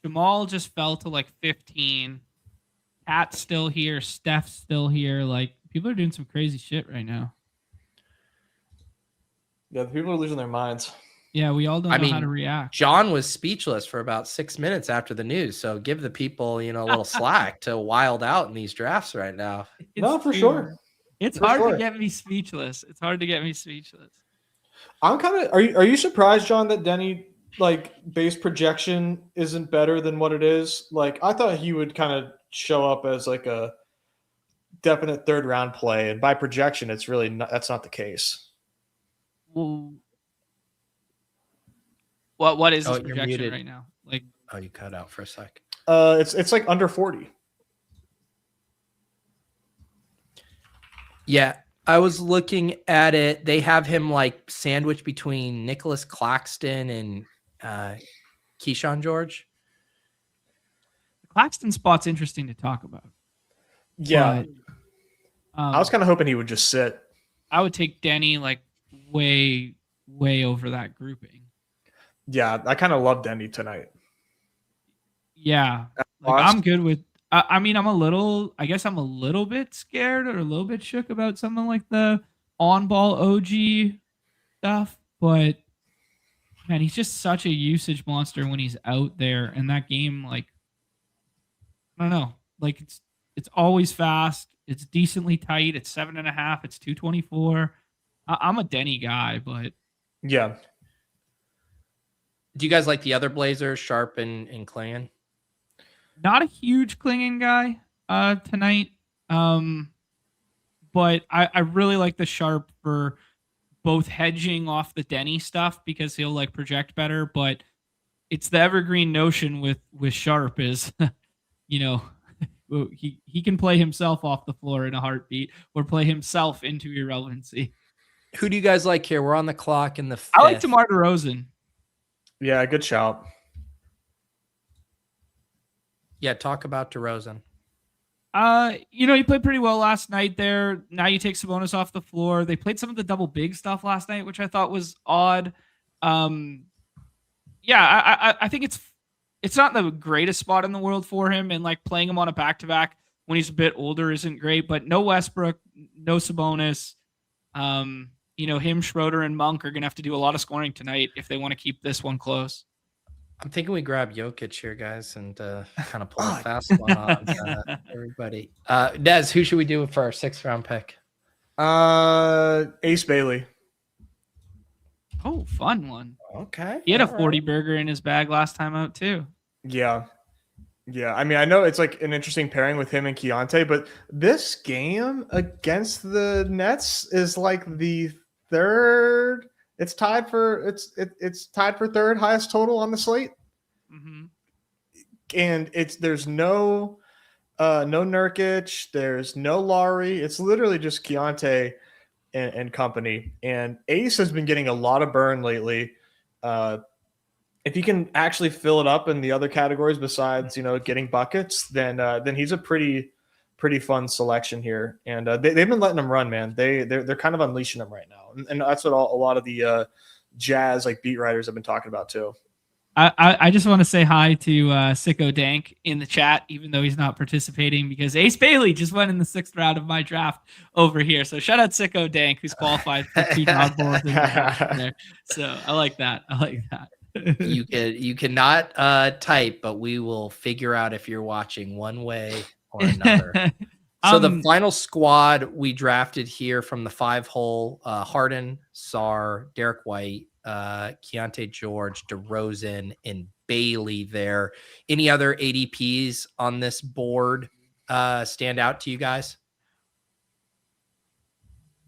Jamal just fell to like 15. Pat's still here. Steph's still here. Like, people are doing some crazy shit right now. Yeah, the people are losing their minds. Yeah, we all don't know how to react. John was speechless for about 6 minutes after the news. So give the people, a little slack to wild out in these drafts right now. No, for sure. It's hard to get me speechless. I'm kind of. Are you surprised, John, that Denny base projection isn't better than what it is? Like, I thought he would kind of show up as like a definite 3rd round play, and by projection, it's really not. That's not the case. Well. What is his projection right now? Like, oh, you cut out for a sec. It's like under 40. Yeah, I was looking at it. They have him like sandwiched between Nicholas Claxton and Keyshawn George. The Claxton spot's interesting to talk about. Yeah, but, I was kind of hoping he would just sit. I would take Denny like way over that grouping. Yeah, I kind of love Denny tonight. Yeah, I'm good with. I mean, I'm a little bit scared or a little bit shook about something like the on-ball OG stuff, but man, he's just such a usage monster when he's out there. And that game, like, I don't know, like it's always fast. It's decently tight. It's 7.5. It's 224. I'm a Denny guy, but yeah. Do you guys like the other Blazers, Sharp and Klingon? Not a huge Klingon guy tonight, but I really like the Sharp for both hedging off the Denny stuff because he'll like project better. But it's the evergreen notion with Sharp is, he can play himself off the floor in a heartbeat or play himself into irrelevancy. Who do you guys like here? We're on the clock in the 5th. I like DeMar DeRozan. Yeah, good shout. Yeah, talk about DeRozan. He played pretty well last night there. Now you take Sabonis off the floor. They played some of the double big stuff last night, which I thought was odd. I think it's not the greatest spot in the world for him, and like playing him on a back-to-back when he's a bit older isn't great, but no Westbrook, no Sabonis. Him, Schroeder, and Monk are going to have to do a lot of scoring tonight if they want to keep this one close. I'm thinking we grab Jokic here, guys, and kind of pull a fast one on everybody. Des, who should we do for our 6th round pick? Ace Bailey. Oh, fun one. Okay. He had a 40 burger in his bag last time out too. Yeah. I mean, I know it's like an interesting pairing with him and Keontae, but this game against the Nets is like the third. It's tied for third highest total on the slate. Mm-hmm. And there's no Nurkic, there's no Lowry. It's literally just Keontae and company. And Ace has been getting a lot of burn lately. If he can actually fill it up in the other categories besides, getting buckets, then he's a pretty fun selection here. And they've been letting him run, man. They're kind of unleashing him right now, and that's what a lot of the Jazz like beat writers have been talking about too. I just want to say hi to Sicko Dank in the chat, even though he's not participating, because Ace Bailey just went in the 6th round of my draft over here. So shout out Sicko Dank, who's qualified for 2 dog balls in the draft there. So I like that. You cannot type, but we will figure out if you're watching one way or another. So the final squad we drafted here from the 5-hole: Harden, Sarr, Derek White, Keontae George, DeRozan, and Bailey there. Any other ADPs on this board stand out to you guys?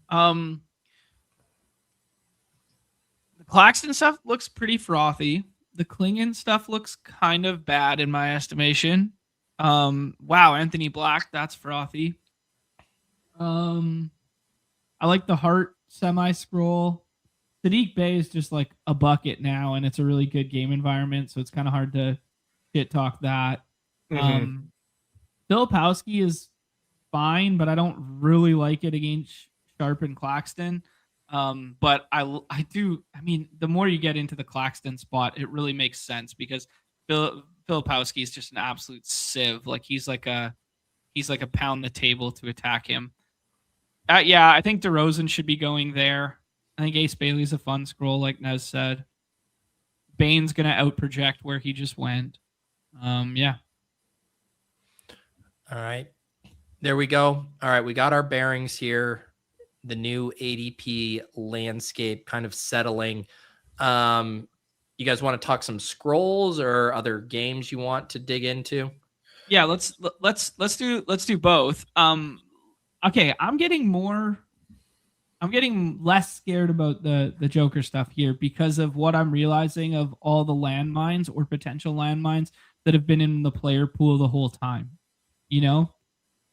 The Claxton stuff looks pretty frothy. The Klingon stuff looks kind of bad in my estimation. Wow, Anthony Black, that's frothy. I like the Hart semi-scroll. Sadiq Bey is just like a bucket now, and it's a really good game environment, so it's kind of hard to shit talk that. Mm-hmm. Filipowski is fine, but I don't really like it against Sharp and Claxton. But I do. I mean, the more you get into the Claxton spot, it really makes sense because Filipowski is just an absolute sieve. Like he's like a pound the table to attack him. I think DeRozan should be going there. I think Ace Bailey's a fun scroll, like Nez said. Bane's gonna out project where he just went. Yeah. All right. There we go. All right, we got our bearings here. The new ADP landscape kind of settling. You guys want to talk some scrolls or other games you want to dig into? Yeah, let's do both. Okay, I'm getting less scared about the Joker stuff here because of what I'm realizing of all the landmines or potential landmines that have been in the player pool the whole time.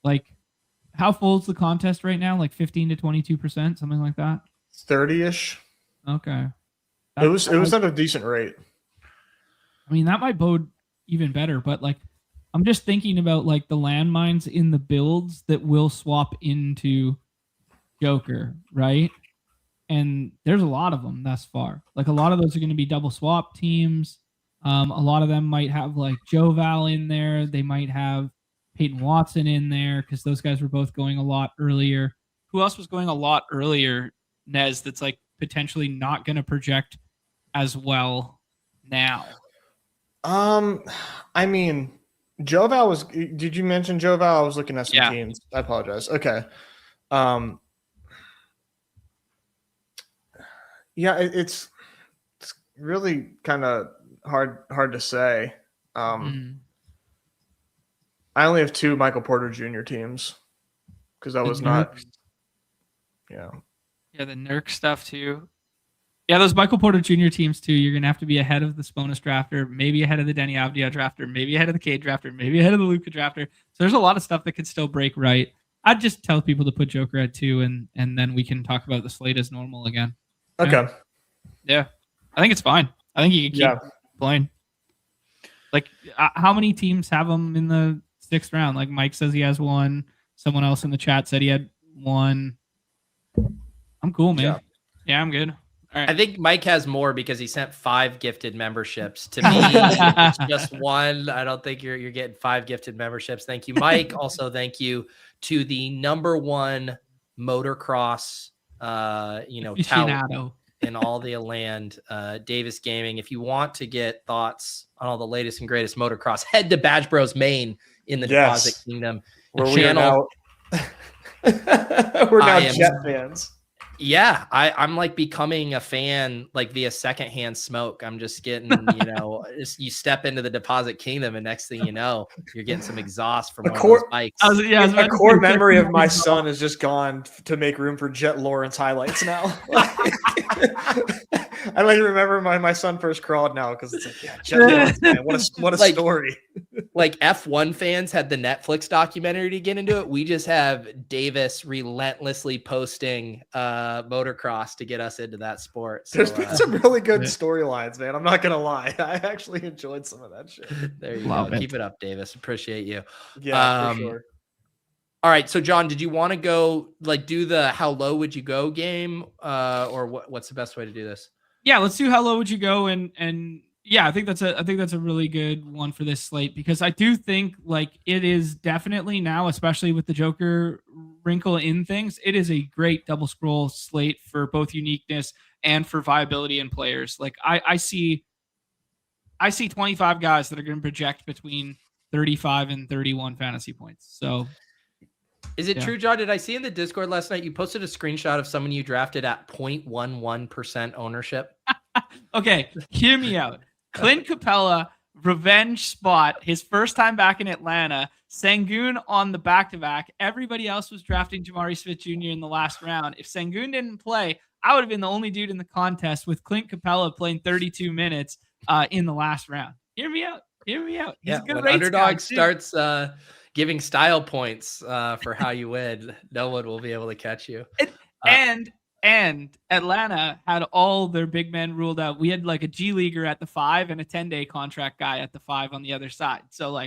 Like how full is the contest right now? Like 15 to 22%, something like that. 30-ish. Okay. It was at a decent rate. I mean, that might bode even better, but like I'm just thinking about like the landmines in the builds that will swap into Joker, right? And there's a lot of them thus far. Like a lot of those are going to be double swap teams. A lot of them might have like Joe Val in there. They might have Peyton Watson in there because those guys were both going a lot earlier. Who else was going a lot earlier, Nez, that's like potentially not going to project as well now? I mean, Joe Val was. Did you mention Joe Val? I was looking at some teams. I apologize. Okay. Yeah, it's really kind of hard to say. I only have 2 Michael Porter Jr. teams because I was not. Yeah. Yeah, the Nurk stuff too. Yeah, those Michael Porter Jr. teams too. You're gonna have to be ahead of the Sponis drafter, maybe ahead of the Denny Avdia drafter, maybe ahead of the Cade drafter, maybe ahead of the Luka drafter. So there's a lot of stuff that could still break right. I'd just tell people to put Joker at 2, and then we can talk about the slate as normal again. Okay. Yeah, I think it's fine. I think you can keep playing. Like, how many teams have him in the 6th round? Like Mike says he has 1. Someone else in the chat said he had 1. I'm cool, man. Yeah, I'm good. All right. I think Mike has more because he sent 5 gifted memberships to me. It's just 1. I don't think you're getting 5 gifted memberships. Thank you, Mike. Also, thank you to the #1 motocross, tout in all the land, Davis Gaming. If you want to get thoughts on all the latest and greatest motocross, head to Badge Bros Maine in the Deposit Kingdom. Where we are now, we're now Jet fans. Yeah, I'm like becoming a fan like via secondhand smoke. I'm just getting, you step into the Deposit Kingdom and next thing you know, you're getting some exhaust from one of those bikes. A core memory of my son is just gone to make room for Jet Lawrence highlights now. I like remember my son first crawled now because it's like, yeah, Jet Lawrence, man, what a story. Like F1 fans had the Netflix documentary to get into it. We just have Davis relentlessly posting motocross to get us into that sport. So, there's been some really good storylines, man. I'm not gonna lie. I actually enjoyed some of that shit. There you go. Keep it up, Davis. Appreciate you. Yeah, for sure. All right. So John, did you want to go do the how low would you go game? Or what's the best way to do this? Yeah, let's do how low would you go, and yeah, I think that's a really good one for this slate because I do think it is definitely now, especially with the Joker wrinkle in things, it is a great double scroll slate for both uniqueness and for viability in players. Like I see 25 guys that are going to project between 35 and 31 fantasy points. So is it true, John? Did I see in the Discord last night you posted a screenshot of someone you drafted at 0.11% ownership? Okay, hear me out. Clint Capella, revenge spot, his first time back in Atlanta. Sengun on the back-to-back. Everybody else was drafting Jamari Smith Jr. in the last round. If Sengun didn't play, I would have been the only dude in the contest with Clint Capella playing 32 minutes in the last round. Hear me out. He's a good when rates Underdog guy, starts giving style points for how you win, no one will be able to catch you. And Atlanta had all their big men ruled out. We had like a G leaguer at the 5 and a 10-day contract guy at the 5 on the other side. So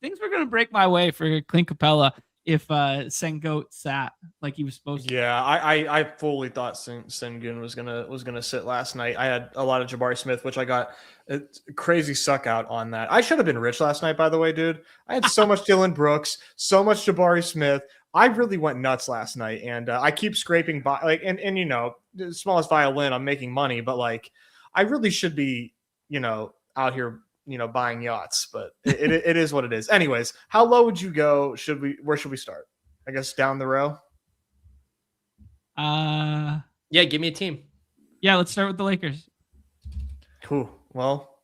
things were going to break my way for Clint Capella if Sengoat sat like he was supposed to. Yeah, I fully thought Sengun was gonna sit last night. I had a lot of Jabari Smith, which I got a crazy suck out on that. I should have been rich last night, by the way, dude. I had so much Dylan Brooks, so much Jabari Smith. I really went nuts last night, and I keep scraping by, and the smallest violin, I'm making money, but I really should be, out here, buying yachts, but it is what it is. Anyways, how low would you go? Where should we start? I guess down the row. Yeah, give me a team. Yeah, let's start with the Lakers. Cool. Well,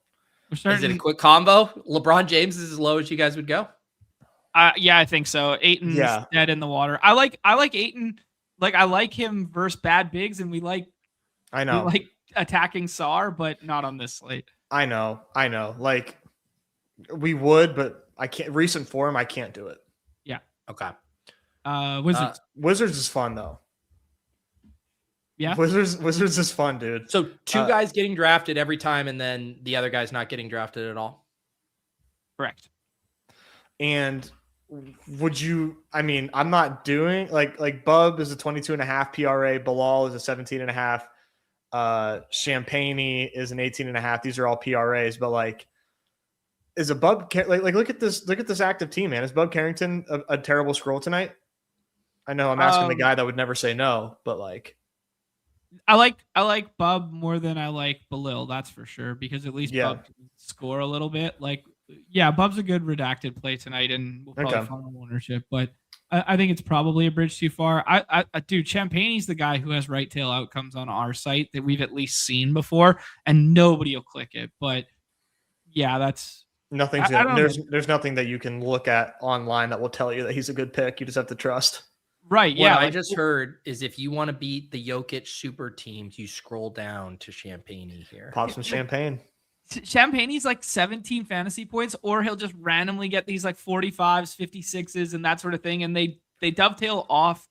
is it a quick combo? LeBron James is as low as you guys would go. Yeah, I think so. Ayton's dead in the water. I like Ayton. I like him versus bad bigs, and we like attacking Sar, but not on this slate. I know. We would, but I can't. Recent form, I can't do it. Yeah. Okay. Wizards is fun though. Yeah. Wizards is fun, dude. So 2 guys getting drafted every time, and then the other guy's not getting drafted at all. Correct. And would you? I mean, I'm not doing like Bub is a 22.5 PRA. Bilal is a 17.5. Champagne is an 18.5. These are all PRAs, but is a Bub look at this active team, man. Is Bub Carrington a terrible scroll tonight? I know I'm asking the guy that would never say no, but I like Bub more than I like Belil, that's for sure, because at least Bub can score a little bit. Bub's a good redacted play tonight, and we'll probably find ownership, but I think it's probably a bridge too far. Dude, Champagne's the guy who has right tail outcomes on our site that we've at least seen before, and nobody will click it. But yeah, that's nothing. There's nothing that you can look at online that will tell you that he's a good pick. You just have to trust. Right. What Yeah. I like, just heard is if you want to beat the Jokic super teams, you scroll down to Champagne here. Pop some champagne. Champagne's like 17 fantasy points, or he'll just randomly get these like 45s, 56s, and that sort of thing. And they dovetail off,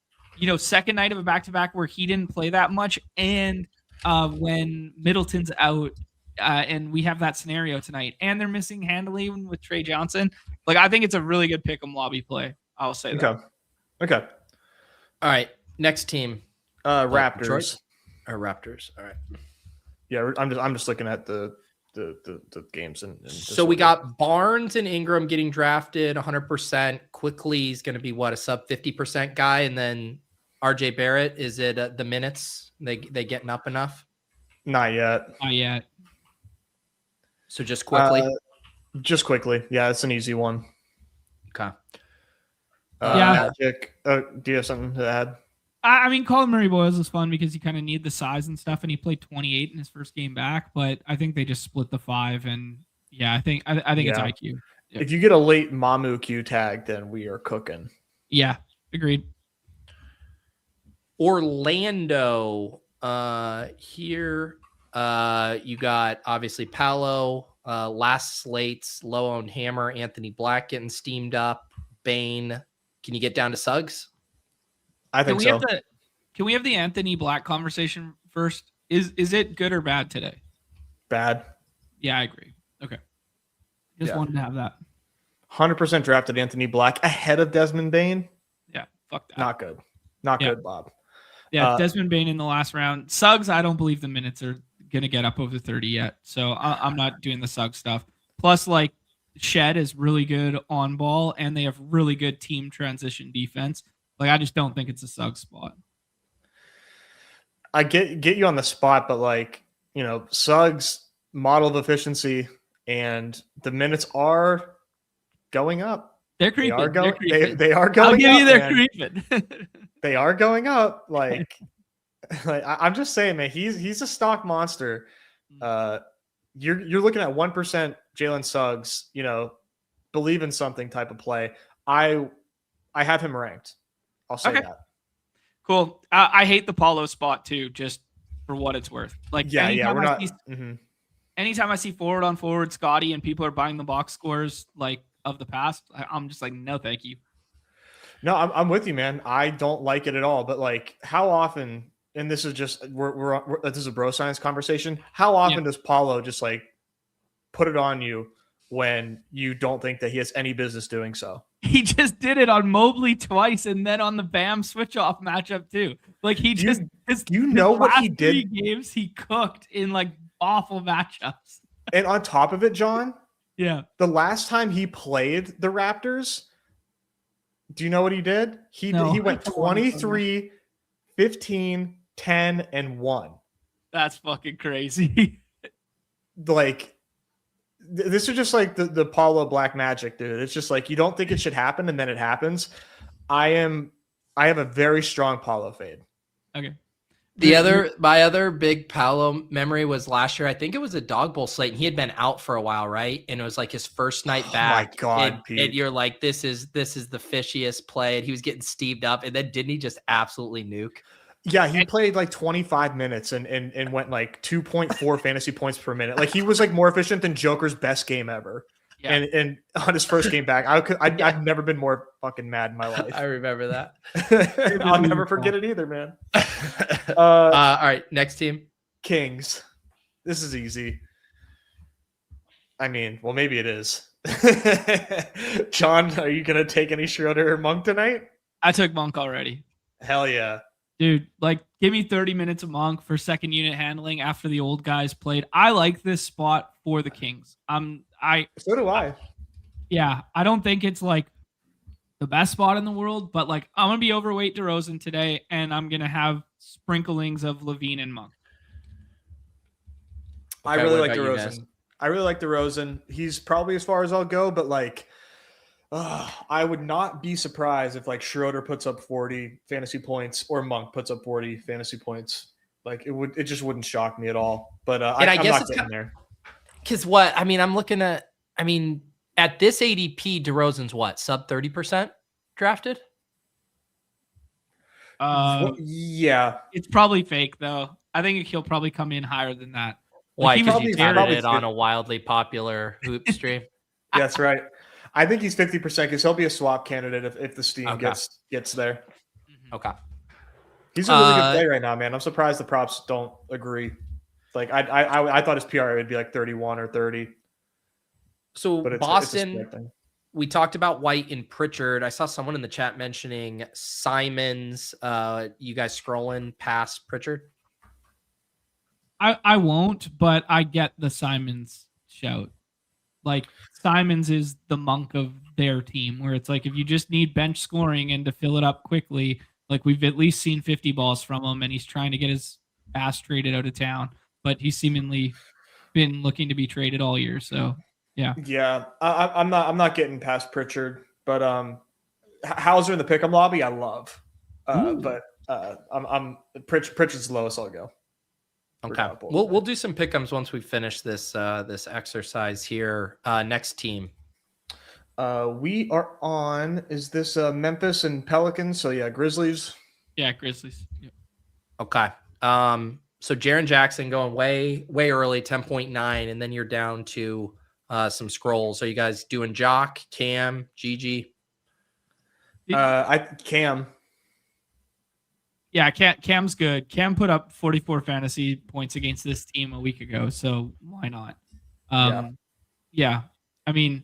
second night of a back-to-back where he didn't play that much. And when Middleton's out, and we have that scenario tonight, and they're missing Handley with Trey Johnson. Like, I think it's a really good pick 'em lobby play. I'll say that. Okay. All right. Next team. Raptors. Detroit? Or Raptors. All right. Yeah, I'm just looking at the games and so we got Barnes and Ingram getting drafted 100%. Quickly, he's going to be a sub 50% guy, and then RJ Barrett. Is it the minutes they getting up enough? Not yet. Not yet. So just quickly. Yeah, it's an easy one. Okay. Magic. Do you have something to add? I mean, Colin Murray Boyles is fun because you kind of need the size and stuff, and he played 28 in his first game back. But I think they just split the 5, and I think it's IQ. Yep. If you get a late Mamu Q tag, then we are cooking. Yeah, agreed. Orlando. Here, you got obviously Paolo. Last slates, low on Hammer, Anthony Black getting steamed up. Bane. Can you get down to Suggs? I think so. Can we have the Anthony Black conversation first? Is it good or bad today? Bad. Yeah, I agree. Okay. Just wanted to have that. 100% drafted Anthony Black ahead of Desmond Bane. Yeah, fuck that. Not good. Not good, Bob. Yeah, Desmond Bane in the last round. Suggs, I don't believe the minutes are going to get up over 30 yet. So I'm not doing the Suggs stuff. Plus, like, Shed is really good on ball, and they have really good team transition defense. Like, I just don't think it's a Suggs spot. I get you on the spot, but like, Suggs model of efficiency and the minutes are going up. They're creeping. They are going up. I'll give you they're man. creeping. They are going up. Like I'm just saying, man, he's a stock monster. You're looking at 1% Jalen Suggs, believe in something type of play. I have him ranked. I'll say that. Cool. I hate the Paulo spot too, just for what it's worth. Like, anytime I see forward on forward Scotty and people are buying the box scores like of the past, I'm just like, no, thank you. No, I'm with you, man. I don't like it at all. But like, how often? And this is just this is a bro science conversation. How often does Paulo just like put it on you when you don't think that he has any business doing so? He just did it on Mobley twice, and then on the Bam switch off matchup too. Like, he just what he did? 3 games he cooked in like awful matchups. And on top of it, John, the last time he played the Raptors, do you know what he did? He went 23, 15, 10, and 1. That's fucking crazy. Like, this is just like the Paulo Black magic, dude. It's just like, you don't think it should happen, and then it happens. I have a very strong Paulo fade. Okay. My other big Paolo memory was last year. I think it was a Dawg Bowl slate, and he had been out for a while, right? And it was like his first night back. My God, Pete. And you're like, this is the fishiest play. And he was getting steamed up, and then didn't he just absolutely nuke? Yeah, he played like 25 minutes and went like 2.4 fantasy points per minute. Like, he was like more efficient than Joker's best game ever. Yeah. And on his first game back, I've never been more fucking mad in my life. I remember that. I'll never forget it either, man. All right, next team. Kings. This is easy. I mean, well, maybe it is. John, are you going to take any Schroeder or Monk tonight? I took Monk already. Hell yeah. Dude, like, give me 30 minutes of Monk for second unit handling after the old guys played. I like this spot for the Kings. So do I. Yeah, I don't think it's like the best spot in the world, but like, I'm gonna be overweight DeRozan today, and I'm gonna have sprinklings of Levine and Monk. I really like DeRozan. He's probably as far as I'll go, but like, I would not be surprised if like Schroeder puts up 40 fantasy points or Monk puts up 40 fantasy points. Like, it just wouldn't shock me at all. But I guess I'm not getting there. Because I'm looking at, at this ADP, DeRozan's what, sub 30% drafted? Yeah, It's probably fake though. I think he'll probably come in higher than that. Why? he Because was you very- touted it on a wildly popular hoop stream. that's right. I think he's 50% because he'll be a swap candidate if the steam Okay. gets there. Okay. He's a really good play right now, man. I'm surprised the props don't agree. Like I thought his PRA would be like 31 or 30. So But it's Boston, a thing. we talked about White and Pritchard. I saw someone in the chat mentioning Simons. You guys scrolling past Pritchard? I won't, but I get the Simons shout. Like Simons is the monk of their team, where it's like if you just need bench scoring and to fill it up quickly, like we've at least seen 50 balls from him, and he's trying to get his ass traded out of town, but he's seemingly been looking to be traded all year. So yeah, I'm not getting past Pritchard, but Hauser in the pick'em lobby I love, but I'm Pritchard's the lowest I'll go. Okay, we'll do some pick'ems once we finish this this exercise here. Next team, we are on. Is this Memphis and Pelicans? So yeah, Grizzlies. Yeah, Grizzlies. Yep. Okay. So Jaren Jackson going way early, 10.9, and then you're down to some scrolls. Are you guys doing Jock, Cam, Gigi? Cam. Yeah, Cam's good. Cam put up 44 fantasy points against this team a week ago, so why not? Yeah. I mean,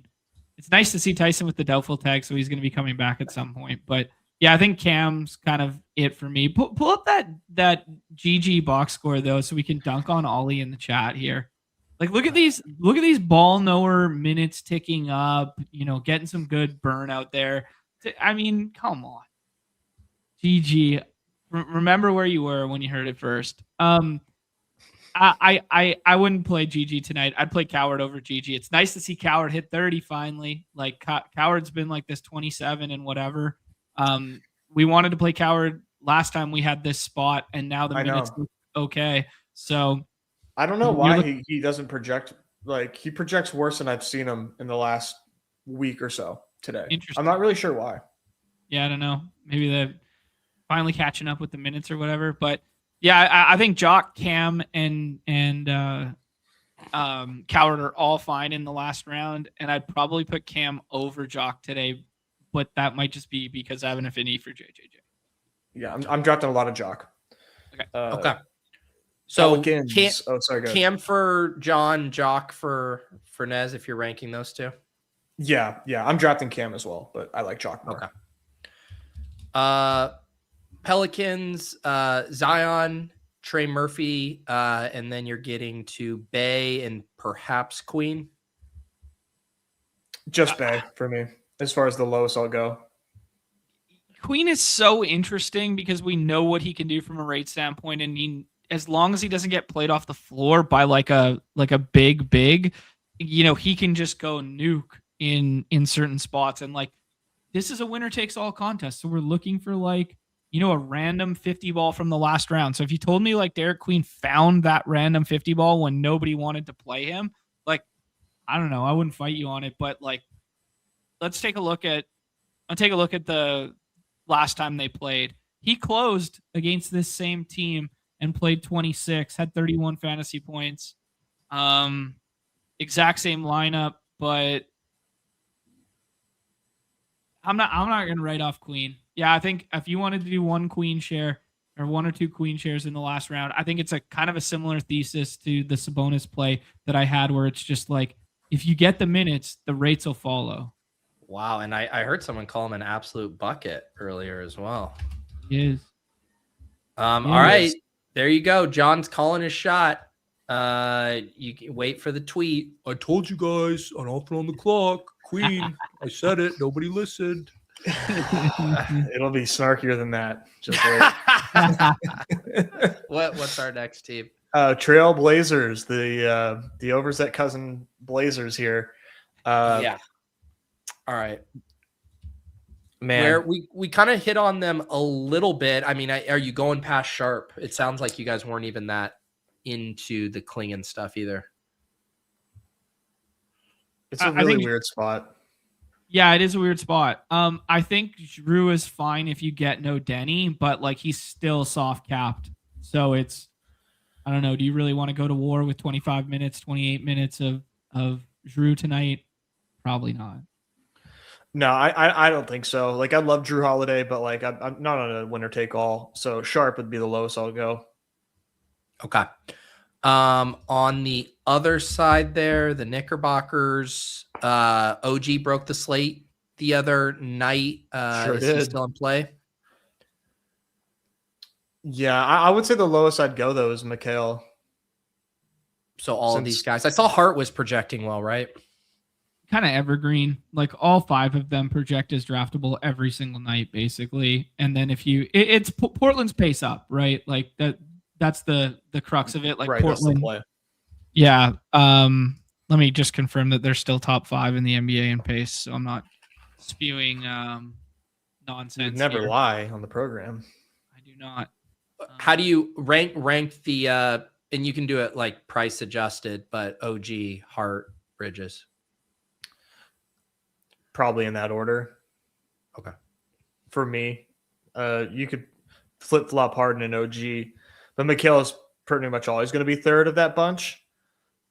it's nice to see Tyson with the doubtful tag, so he's going to be coming back at some point. But yeah, I think Cam's kind of it for me. Pull up that GG box score though, so we can dunk on Ollie in the chat here. Like, look at these ball knower minutes ticking up. Getting some good burn out there. I mean, come on, GG. Remember where you were when you heard it first. I wouldn't play GG tonight. I'd play Coward over GG. It's nice to see Coward hit 30 finally. Like Coward's been like this 27 and whatever. We wanted to play Coward last time we had this spot, and now the minutes look okay. So I don't know why he doesn't project. Like, he projects worse than I've seen him in the last week or so today. Interesting. I'm not really sure why. Yeah, I don't know. Maybe they're finally catching up with the minutes or whatever. But yeah, I think Jock, Cam, and Coward are all fine in the last round, and I'd probably put Cam over Jock today, but that might just be because I have an affinity for JJJ. Yeah, I'm drafting a lot of Jock. Okay. Okay. So Pelicans. Cam for John, Jock for Nez, if you're ranking those two. Yeah, I'm drafting Cam as well, but I like Jock more. Okay. Pelicans, Zion, Trey Murphy, and then you're getting to Bay and perhaps Queen. Just Bay for me, as far as the lowest I'll go. Queen is so interesting because we know what he can do from a rate standpoint, and as long as he doesn't get played off the floor by like a big, he can just go nuke in certain spots. And like, this is a winner takes all contest, so we're looking for like, a random 50 ball from the last round. So if you told me like Derek Queen found that random 50 ball when nobody wanted to play him, like, I don't know, I wouldn't fight you on it. But like, I'll take a look at the last time they played. He closed against this same team and played 26, had 31 fantasy points. Exact same lineup, but I'm not going to write off Queen. Yeah, I think if you wanted to do one Queen share or one or two Queen shares in the last round, I think it's a kind of a similar thesis to the Sabonis play that I had, where it's just like, if you get the minutes, the rates will follow. Wow, and I heard someone call him an absolute bucket earlier as well. He is. All right, there you go. John's calling his shot. You can wait for the tweet. I told you guys, I'm off on the clock. Queen, I said it. Nobody listened. It'll be snarkier than that. Just wait. What's our next team? Trail Blazers, the Overzet cousin Blazers here. Yeah. All right. Man, where we kind of hit on them a little bit. I mean, are you going past Sharp? It sounds like you guys weren't even that into the Klingon stuff either. It's a really weird spot. Yeah, it is a weird spot. I think Drew is fine if you get no Denny, but like he's still soft capped. So it's I don't know. Do you really want to go to war with 25 minutes, 28 minutes of Drew tonight? Probably not. No, I don't think so. Like I love Drew Holiday, but like I'm not on a winner take all. So Sharp would be the lowest I'll go. Okay. On the other side there, the Knickerbockers, OG broke the slate the other night. Sure Is he did. still in play? Yeah, I would say the lowest I'd go though is Mikhail. So all of these guys, I saw Hart was projecting well, right? Kind of evergreen. Like all 5 of them project as draftable every single night, basically. And then if you, it's Portland's pace up, right? Like that's the crux of it. Like right, Portland. That's the play. Yeah. Let me just confirm that they're still top 5 in the NBA in pace. So I'm not spewing nonsense. You'd never here. lie on the program. I do not. How do you rank the and you can do it like price adjusted, but OG, Hart, Bridges? Probably in that order. Okay. For me, you could flip flop Harden and OG, but Mikhail is pretty much always going to be third of that bunch.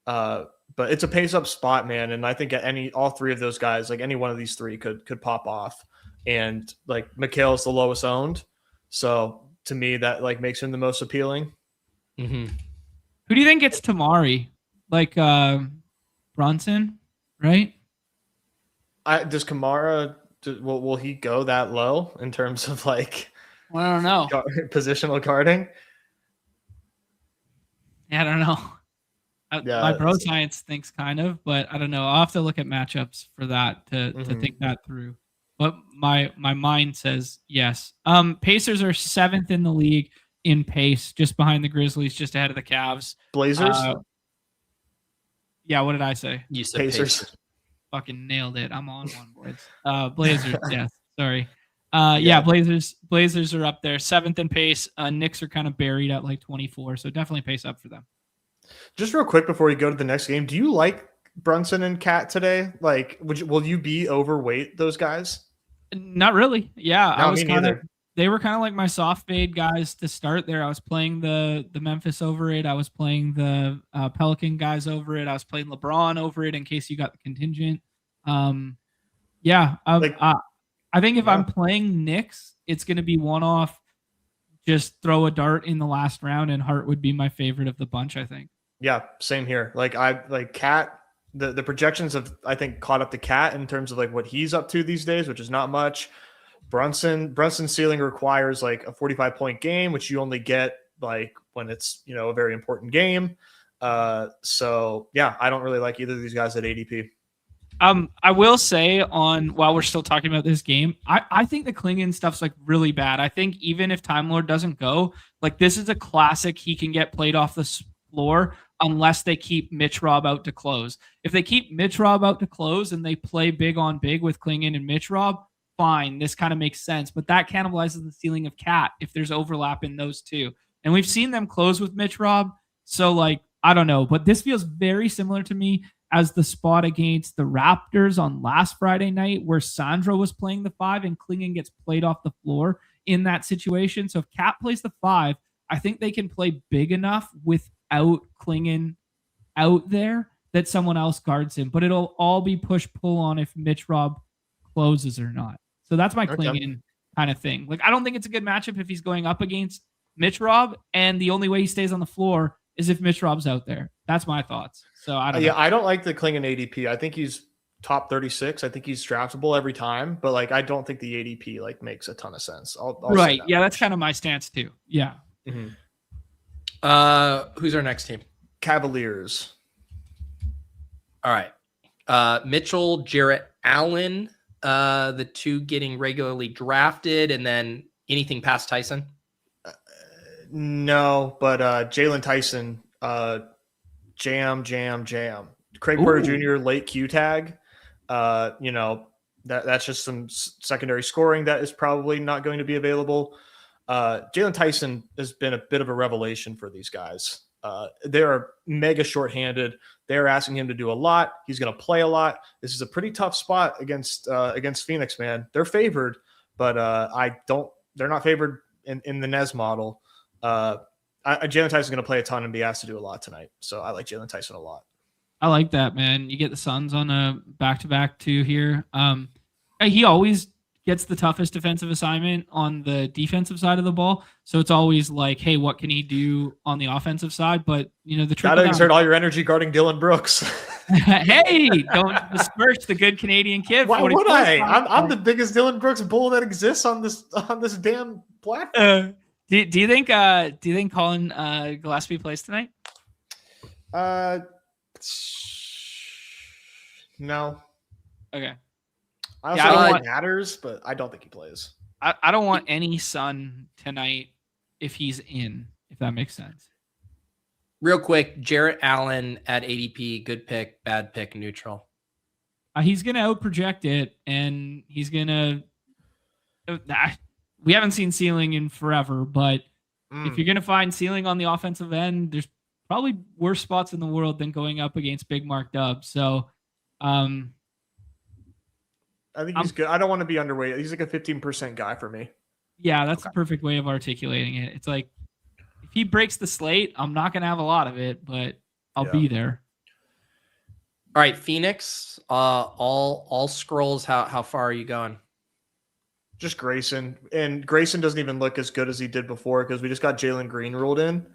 But it's a pace up spot, man, and I think all 3 of those guys, like any one of these 3, could pop off. And like Mikhail is the lowest owned, so to me that like makes him the most appealing. Mm-hmm. Who do you think gets Tamari? Like Brunson, right? Does Kamara? Will he go that low in terms of like? Well, I don't know. Positional guarding. Yeah, I don't know. Yeah, my bro science thinks kind of, but I don't know. I'll have to look at matchups for that to think that through. But my mind says yes. Pacers are 7th in the league in pace, just behind the Grizzlies, just ahead of the Cavs. Blazers. Yeah, what did I say? You said Pacers. Fucking nailed it. I'm on one, boys. Blazers, yes. Sorry. Yeah, Blazers are up there, 7th in pace. Knicks are kind of buried at like 24, so definitely pace up for them. Just real quick before we go to the next game, do you like Brunson and Cat today? Like, will you be overweight those guys? Not really. Yeah, no, I was they were kind of like my soft fade guys to start there. I was playing the Memphis over it. I was playing the Pelican guys over it. I was playing LeBron over it in case you got the contingent. Yeah, I think if I'm playing Knicks, it's going to be one-off. Just throw a dart in the last round, and Hart would be my favorite of the bunch, I think. Yeah, same here. Like Cat, the projections have, I think, caught up to Cat in terms of like what he's up to these days, which is not much. Brunson's ceiling requires like a 45-point game, which you only get like when it's, a very important game. So yeah, I don't really like either of these guys at ADP. I will say while we're still talking about this game, I think the Klingon stuff's like really bad. I think even if Time Lord doesn't go, like this is a classic, he can get played off the floor unless they keep Mitch Rob out to close. If they keep Mitch Rob out to close and they play big on big with Klingon and Mitch Rob, fine. This kind of makes sense, but that cannibalizes the ceiling of Cat if there's overlap in those two. And we've seen them close with Mitch Rob. So like, I don't know, but this feels very similar to me as the spot against the Raptors on last Friday night where Sandro was playing the 5 and Klingon gets played off the floor in that situation. So if Cat plays the 5, I think they can play big enough without Klingon out there that someone else guards him. But it'll all be push-pull on if Mitch Rob closes or not. So that's my Klingon kind of thing. Like, I don't think it's a good matchup if he's going up against Mitch Rob, and the only way he stays on the floor is if Mitch Rob's out there. That's my thoughts. So I don't know. I don't like the Klingon ADP. I think he's top 36. I think he's draftable every time, but like I don't think the ADP like makes a ton of sense. I'll right. Yeah, that's kind of my stance too. Yeah. Mm-hmm. Who's our next team? Cavaliers. All right. Mitchell, Jarrett Allen, the 2 getting regularly drafted, and then anything past Tyson? No, but Jalen Tyson, jam. Craig Porter Jr. late Q tag. That's just some secondary scoring that is probably not going to be available. Jalen Tyson has been a bit of a revelation for these guys. They are mega shorthanded. They're asking him to do a lot. He's going to play a lot. This is a pretty tough spot against Phoenix, man. They're favored, but they're not favored in the NES model. Jalen Tyson's going to play a ton and be asked to do a lot tonight. So I like Jalen Tyson a lot. I like that, man. You get the Suns on a back-to-back too here. He always gets the toughest defensive assignment on the defensive side of the ball. So it's always like, hey, what can he do on the offensive side? But, the trickle gotta exert all your energy guarding Dylan Brooks. Hey, don't besmirch the good Canadian kid. Why would I? I'm the biggest Dylan Brooks bull that exists on this damn platform. Do you think Colin Gillespie plays tonight? No. Okay. I also don't think it matters, but I don't think he plays. I don't want any Sun tonight if he's in, if that makes sense. Real quick, Jarrett Allen at ADP, good pick, bad pick, neutral. He's going to out-project it, and he's going to... We haven't seen ceiling in forever, but if you're going to find ceiling on the offensive end, there's probably worse spots in the world than going up against Big Mark Dub. So, I think he's good. I don't want to be underweight. He's like a 15% guy for me. Yeah, that's a perfect way of articulating it. It's like, if he breaks the slate, I'm not going to have a lot of it, but I'll be there. All right, Phoenix, all scrolls. How far are you going? Just Grayson. And Grayson doesn't even look as good as he did before because we just got Jalen Green ruled in.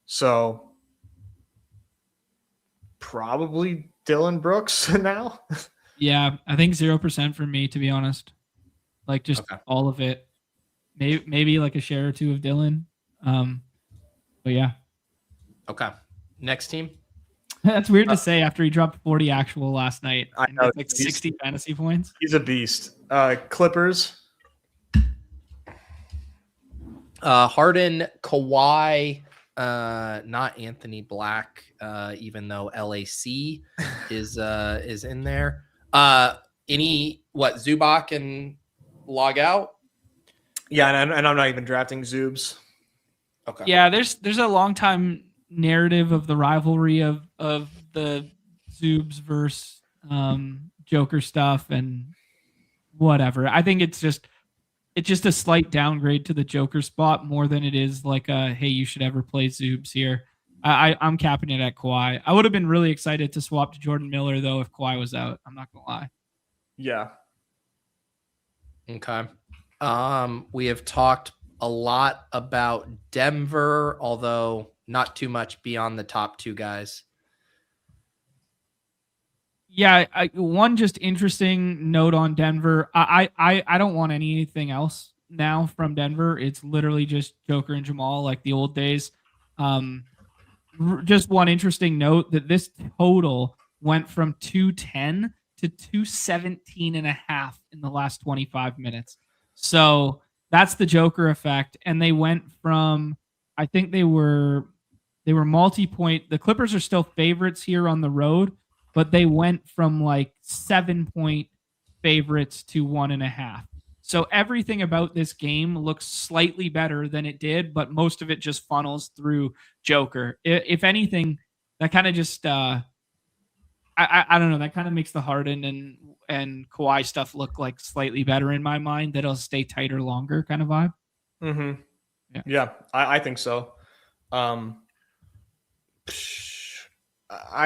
So probably Dylan Brooks now. Yeah, I think 0% for me, to be honest. Like just all of it. Maybe like a share or two of Dylan. But yeah. Okay. Next team. That's weird to say after he dropped 40 actual last night. I know, like 60 fantasy points. He's a beast. Clippers. Harden, Kawhi, not Anthony Black, even though LAC is in there. Zubac and log out? Yeah, and I'm not even drafting Zoobs. Okay. Yeah, there's a long time narrative of the rivalry of the Zoobs versus Joker stuff and whatever. I think it's just a slight downgrade to the Joker spot more than it is like hey, you should ever play Zoobs here. I'm capping it at Kawhi. I would have been really excited to swap to Jordan Miller though if Kawhi was out. I'm not gonna lie. Yeah. Okay. We have talked a lot about Denver, although not too much beyond the top two guys. Yeah, one just interesting note on Denver. I don't want anything else now from Denver. It's literally just Joker and Jamal like the old days. Just one interesting note that this total went from 210 to 217.5 in the last 25 minutes. So that's the Joker effect. And they went from, I think they were multi-point. The Clippers are still favorites here on the road, but they went from like 7-point favorites to 1.5. So everything about this game looks slightly better than it did, but most of it just funnels through Joker. If anything, that kind of just, I don't know, that kind of makes the Harden and Kawhi stuff look like slightly better in my mind. That'll stay tighter longer kind of vibe. Mm-hmm. Yeah, I think so. I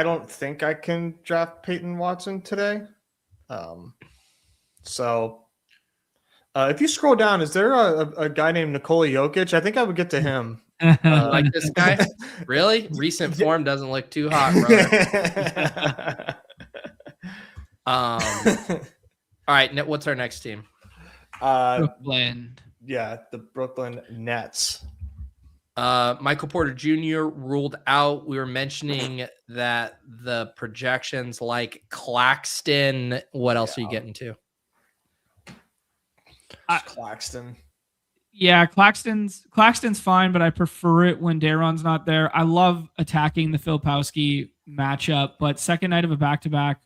don't think I can draft Peyton Watson today. So if you scroll down, is there a guy named Nikola Jokic? I think I would get to him. Like this guy? Really? Recent form doesn't look too hot, brother. All right, what's our next team? Brooklyn. Yeah, the Brooklyn Nets. Michael Porter Jr. ruled out. We were mentioning that the projections like Claxton. What else are you getting to? Claxton. Yeah, Claxton's fine, but I prefer it when Daron's not there. I love attacking the Filipowski matchup, but second night of a back-to-back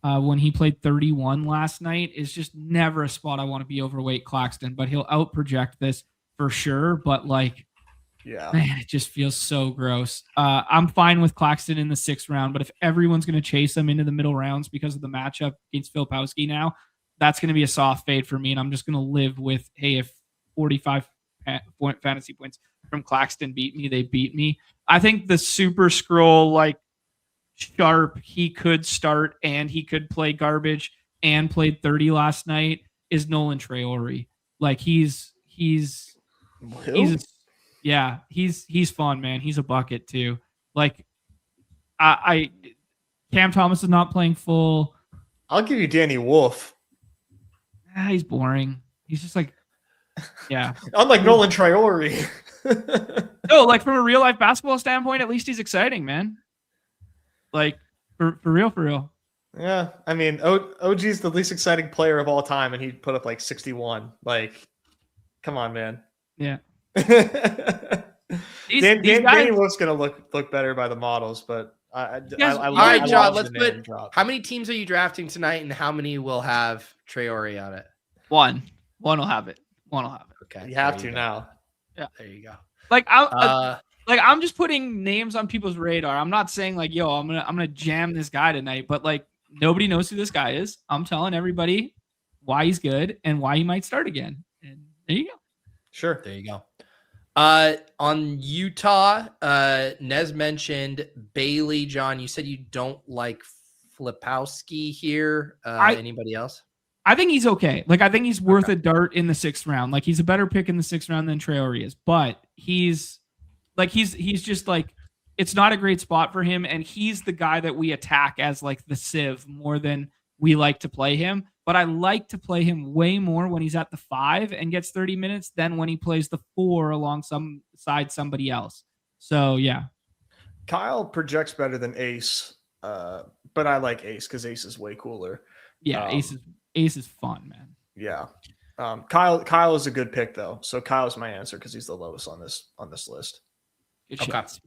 when he played 31 last night is just never a spot I want to be overweight Claxton, but he'll out-project this for sure. But like, Yeah. Man, it just feels so gross. I'm fine with Claxton in the 6th round, but if everyone's going to chase him into the middle rounds because of the matchup against Filipowski now, that's going to be a soft fade for me, and I'm just going to live with, hey, if 45 fantasy points from Claxton beat me, they beat me. I think the super scroll, like, sharp, he could start and he could play garbage and played 30 last night is Nolan Traore. Like, he's yeah, he's fun, man. He's a bucket too. Like, I Cam Thomas is not playing full. I'll give you Danny Wolf. He's boring. He's just like, yeah. Unlike Nolan Traore. No, like from a real life basketball standpoint, at least he's exciting, man. Like for real. Yeah, I mean, OG's the least exciting player of all time, and he put up like 61. Like, come on, man. Yeah. Danny Wolf's gonna look better by the models, but I all right, John. Let's put. How many teams are you drafting tonight, and how many will have Traore on it? One will have it. Okay, you have to now. Yeah, there you go. Like I'm just putting names on people's radar. I'm not saying like, yo, I'm gonna jam this guy tonight, but like nobody knows who this guy is. I'm telling everybody why he's good and why he might start again. And there you go. Sure. There you go. On Utah, Nez mentioned Bailey. John, you said you don't like Filipowski here. Anybody else? I think he's okay. Like, I think he's worth a dart in the 6th round. Like, he's a better pick in the 6th round than Traore is, but he's just like, it's not a great spot for him. And he's the guy that we attack as like the sieve more than we like to play him. But I like to play him way more when he's at the 5 and gets 30 minutes than when he plays the 4 alongside somebody else. So yeah. Kyle projects better than Ace. But I like Ace because Ace is way cooler. Yeah, Ace is fun, man. Yeah. Kyle is a good pick though. So Kyle's my answer because he's the lowest on this list. Good okay. shots.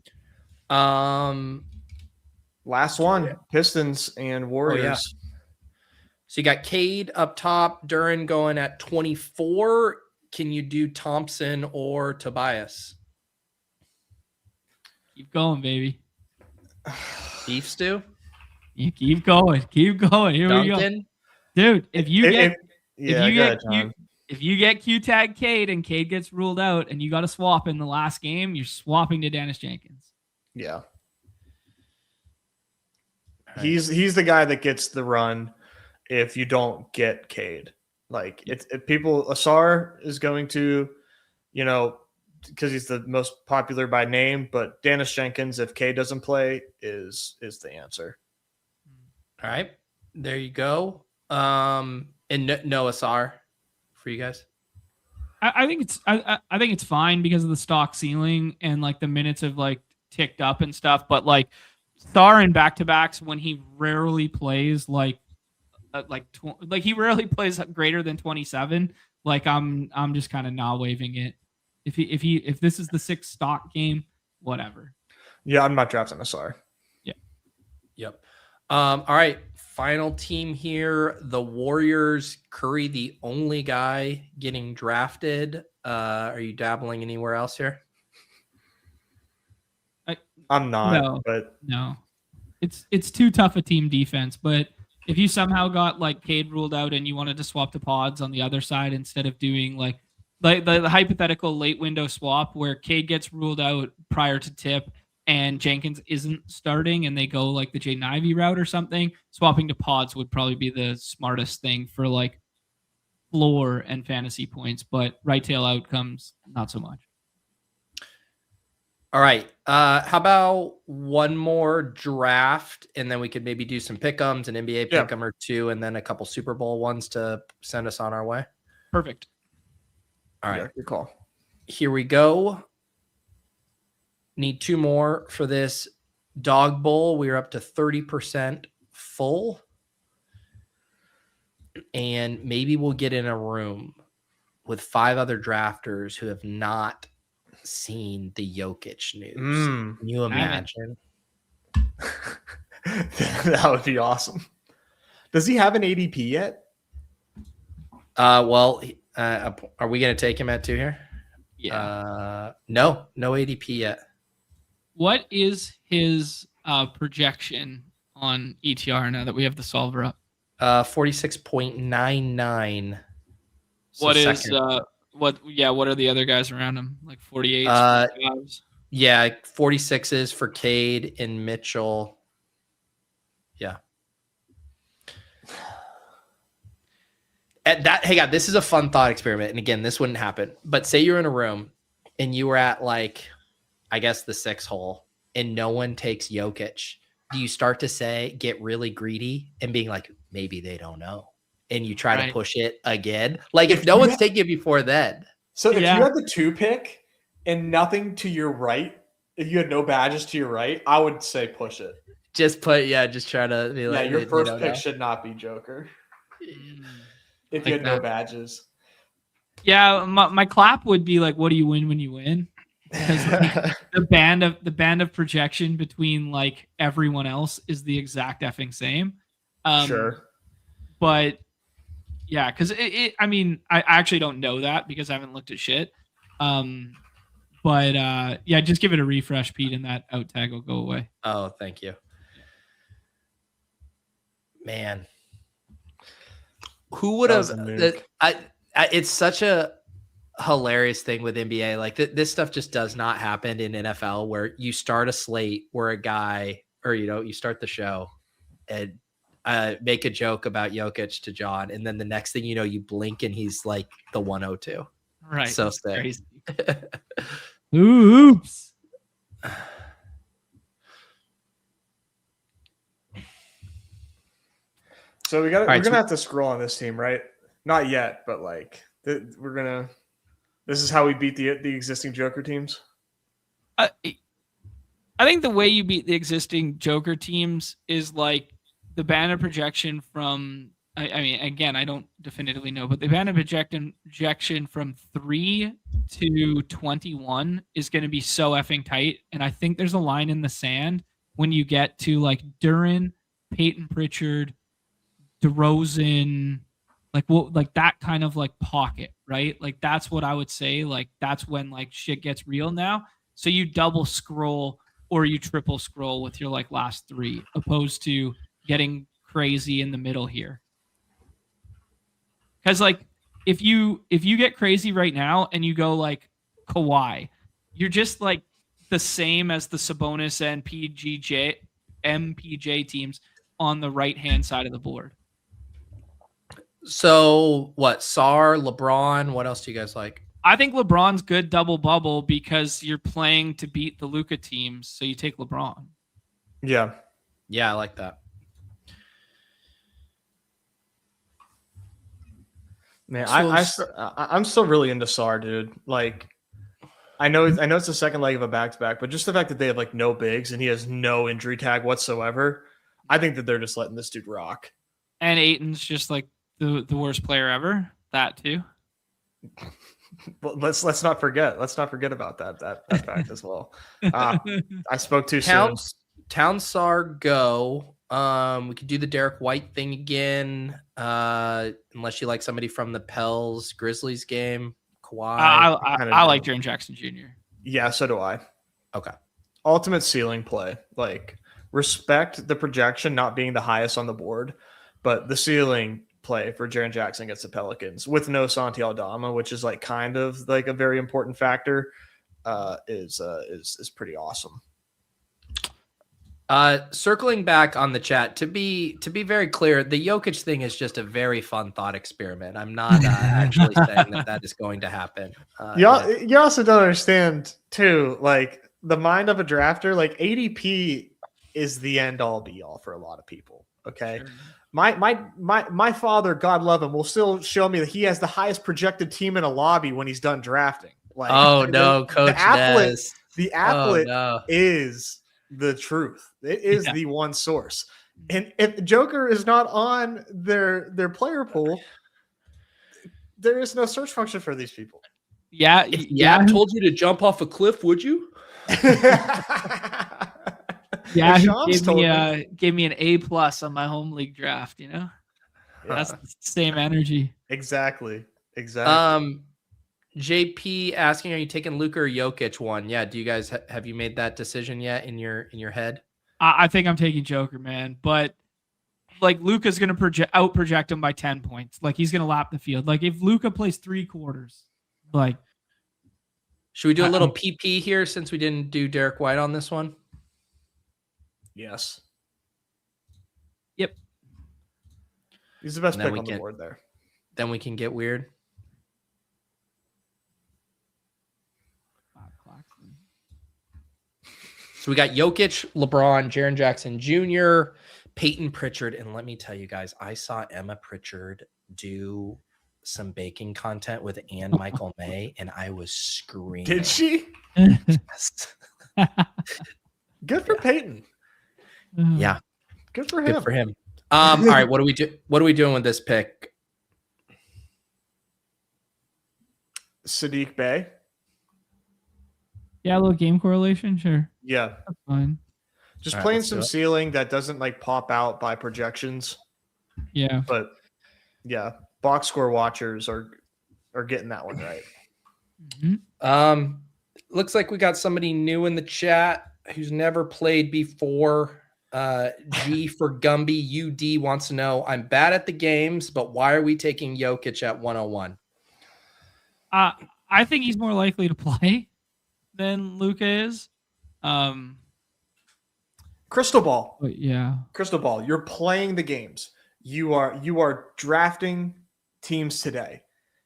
Last one, Pistons and Warriors. Oh, yeah. So you got Cade up top, Duran going at 24. Can you do Thompson or Tobias? Keep going, baby. Beef stew? You keep going. Here Duncan? we go. Dude, if you get Q-tag Cade and Cade gets ruled out and you got to swap in the last game, you're swapping to Dennis Jenkins. Yeah. Right. He's the guy that gets the run if you don't get Cade. Like, if Asar is going to, because he's the most popular by name, but Dennis Jenkins, if Cade doesn't play, is the answer. All right. There you go. And no Asar for you guys. I think it's fine because of the stock ceiling and like the minutes have like ticked up and stuff. But like Star in back-to-backs when he rarely plays he rarely plays greater than 27. Like I'm just kind of not waving it. If this is the 6 stock game, whatever. Yeah, I'm not drafting Asar. Yeah. Yep. All right. Final team here. The Warriors. Curry, the only guy getting drafted. Are you dabbling anywhere else here? I'm not. No. It's too tough a team defense. But if you somehow got like Cade ruled out and you wanted to swap to Pods on the other side instead of doing like the hypothetical late window swap where Cade gets ruled out prior to tip and Jenkins isn't starting and they go like the Jay Nivey route or something, swapping to Pods would probably be the smartest thing for like floor and fantasy points, but right tail outcomes, not so much. All right. How about one more draft and then we could maybe do some pick'ems, an NBA pick'em or two, and then a couple Super Bowl ones to send us on our way? Perfect. All right. Yeah, good call. Here we go. Need 2 more for this Dawg Bowl. We're up to 30% full. And maybe we'll get in a room with 5 other drafters who have not seen the Jokic news. Can you imagine? That would be awesome. Does he have an ADP yet? Well, are we going to take him at 2 here? Yeah. No ADP yet. What is his projection on ETR now that we have the solver up? 46.99. So What is second. what are the other guys around him? Like 48s, 45s? Yeah, 46s for Cade and Mitchell. Yeah. At that, hey God, this is a fun thought experiment. And again, this wouldn't happen. But say you're in a room and you were at like, I guess the 6 hole and no one takes Jokic. Do you start to get really greedy and being like, maybe they don't know? And you try to push it again? Like if no one's taking it before then. So if you had the 2 pick and nothing to your right, if you had no badges to your right, I would say push it. Just try to be like, your first pick should not be Joker. If you had no badges. Yeah, my clap would be like, what do you win when you win? Because the band of projection between like everyone else is the exact effing same. Sure. But yeah, because I mean, I actually don't know that because I haven't looked at shit. But yeah, just give it a refresh, Pete, and that out tag will go away. Oh, thank you. Man. Who would have it's such a hilarious thing with NBA. Like this stuff just does not happen in NFL where you start a slate where a guy or you start the show and make a joke about Jokic to John, and then the next thing you know, you blink and he's like the 102. Right. So sick. Oops. So we're gonna have to scroll on this team, right? Not yet, but like we're gonna. This is how we beat the existing Joker teams. I think the way you beat the existing Joker teams is like the banner projection from. I mean, again, I don't definitively know, but the banner projection from 3 to 21 is going to be so effing tight, and I think there's a line in the sand when you get to like Duran, Peyton Pritchard, DeRozan, like that kind of like pocket, right? Like that's what I would say. Like that's when like shit gets real now. So you double scroll or you triple scroll with your like last 3, opposed to getting crazy in the middle here. Because like if you get crazy right now and you go like Kawhi, you're just like the same as the Sabonis and MPJ teams on the right hand side of the board. So what? Sar, LeBron. What else do you guys like? I think LeBron's good double bubble because you're playing to beat the Luka teams, so you take LeBron. Yeah, I like that. Man, I'm still really into Sar, dude. Like, I know it's the second leg of a back-to-back, but just the fact that they have like no bigs and he has no injury tag whatsoever, I think that they're just letting this dude rock. And Ayton's just like the worst player ever. That too. Well, let's not forget. Let's not forget about that fact as well. I spoke too soon. Town Sar go. We could do the Derek White thing again, unless you like somebody from the Pels Grizzlies game. Kawhi. I like Jaren Jackson Jr. Yeah, so do I. Okay. Ultimate ceiling play. Like, respect the projection not being the highest on the board, but the ceiling play for Jaren Jackson against the Pelicans with no Santi Aldama, which is like kind of like a very important factor, is pretty awesome. Circling back on the chat, to be very clear, the Jokic thing is just a very fun thought experiment. I'm not actually saying that is going to happen. You also don't understand too, like the mind of a drafter. Like ADP is the end all be all for a lot of people. Okay, sure. My father, God love him, will still show me that he has the highest projected team in a lobby when he's done drafting. Like, Coach, the applet is the truth. It is the one source. And if Joker is not on their player pool, there is no search function for these people. Yeah. If Yap told you to jump off a cliff, would you? Yeah, he gave me an A+ on my home league draft, you know? Yeah. That's the same energy. Exactly. JP asking, are you taking Luka or Jokic one? Yeah. Do you guys have you made that decision yet in your head? I think I'm taking Joker, man. But like Luka's gonna out project him by 10 points. Like he's gonna lap the field. Like if Luka plays 3 quarters, like should we do a little PP here since we didn't do Derek White on this one? Yes. Yep. He's the best pick on the board there. Then we can get weird. So we got Jokic, LeBron, Jaren Jackson Jr., Peyton Pritchard. And let me tell you guys, I saw Emma Pritchard do some baking content with Ann Michael May, and I was screaming. Did she? Yes. Good for Peyton. Yeah. Good for him. Good for him. All right, what are we doing with this pick? Sadiq Bey. Yeah, a little game correlation, sure. Yeah. That's fine. Just playing some ceiling that doesn't like pop out by projections. Yeah. But yeah, box score watchers are getting that one right. Mm-hmm. Looks like we got somebody new in the chat who's never played before. G for Gumby UD wants to know, I'm bad at the games, but why are we taking Jokic at 101? I think he's more likely to play than Luka is. Crystal ball. Yeah. Crystal ball. You're playing the games. You are drafting teams today.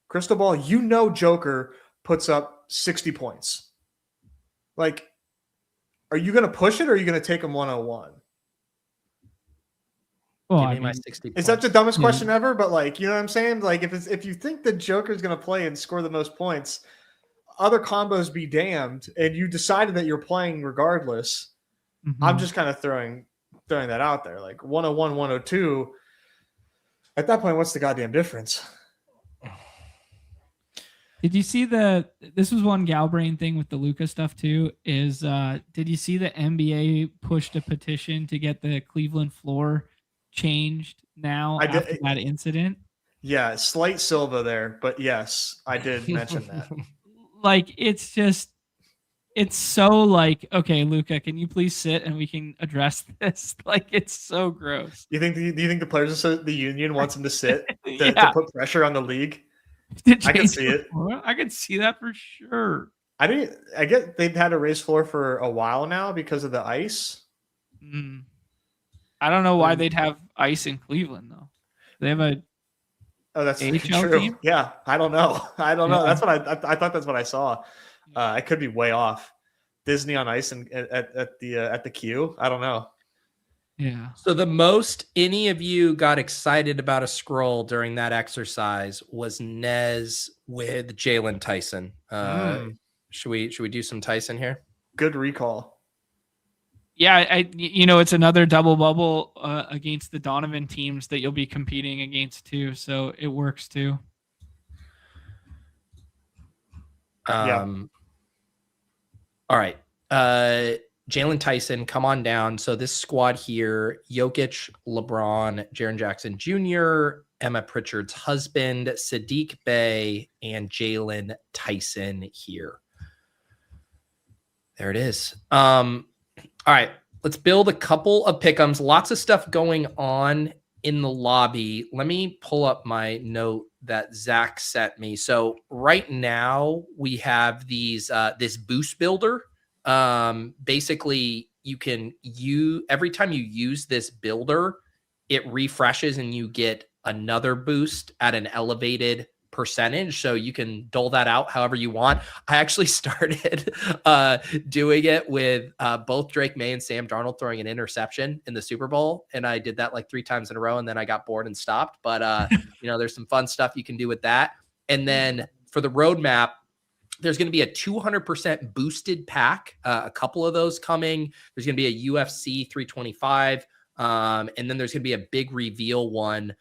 Crystal ball, Joker puts up 60 points. Like, are you going to push it or are you going to take him 101? Well, give me my 60 points. Is that the dumbest question ever? But like, you know what I'm saying? Like if you think the Joker's going to play and score the most points, other combos be damned, and you decided that you're playing regardless. Mm-hmm. I'm just kind of throwing that out there. Like 101, 102. At that point, what's the goddamn difference? Did you see this was one Galbrain thing with the Luka stuff too, is did you see the NBA pushed a petition to get the Cleveland floor changed now after that incident? Yeah, slight Silva there, but yes, I did mention that. Like, it's so like, okay, Luka, can you please sit and we can address this? Like, it's so gross. Do you think the players, the union wants him to sit to put pressure on the league? I can see it. I can see that for sure. I get they've had a raised floor for a while now because of the ice. I don't know why they'd have ice in Cleveland though. They have a that's AHL true. Team? Yeah, I don't know. That's what I thought. That's what I saw. I could be way off. Disney on ice and at the Q. I don't know. Yeah. So the most any of you got excited about a scroll during that exercise was Nez with Jalen Tyson. Should we do some Tyson here? Good recall. Yeah, it's another double bubble against the Donovan teams that you'll be competing against too, so it works too. All right. Jalen Tyson, come on down. So this squad here, Jokic, LeBron, Jaren Jackson Jr., Emma Pritchard's husband, Sadiq Bey, and Jalen Tyson here. There it is. All right, let's build a couple of pick'ems. Lots of stuff going on in the lobby. Let me pull up my note that Zach sent me. So right now we have these this boost builder. Basically, every time you use this builder, it refreshes and you get another boost at an elevated percentage, so you can dole that out however you want. I actually started doing it with both Drake May and Sam Darnold throwing an interception in the Super Bowl, and I did that like 3 times in a row, and then I got bored and stopped. But there's some fun stuff you can do with that. And then for the roadmap, there's going to be a 200% boosted pack, a couple of those coming. There's going to be a UFC 325, and then there's going to be a big reveal one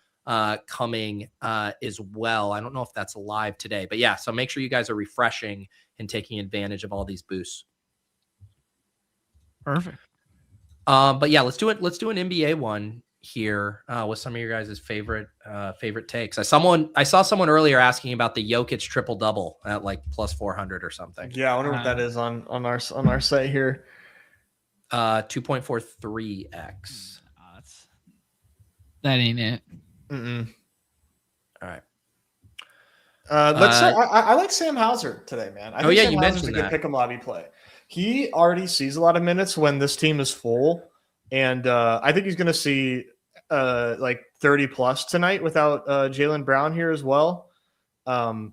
coming as well. I don't know if that's live today, but yeah, so make sure you guys are refreshing and taking advantage of all these boosts. Perfect. But yeah, let's do an NBA one here with some of your guys' favorite takes. I saw someone earlier asking about the Jokic triple double at like plus 400 or something. Yeah, I wonder what that is on our site here. 2.43x. That ain't it. Mm-mm. All right. Let's say I like Sam Hauser today, man. I think Sam you Hauser's mentioned a good that. pick 'em lobby play. He already sees a lot of minutes when this team is full, and I think he's going to see like 30 plus tonight without Jaylen Brown here as well. I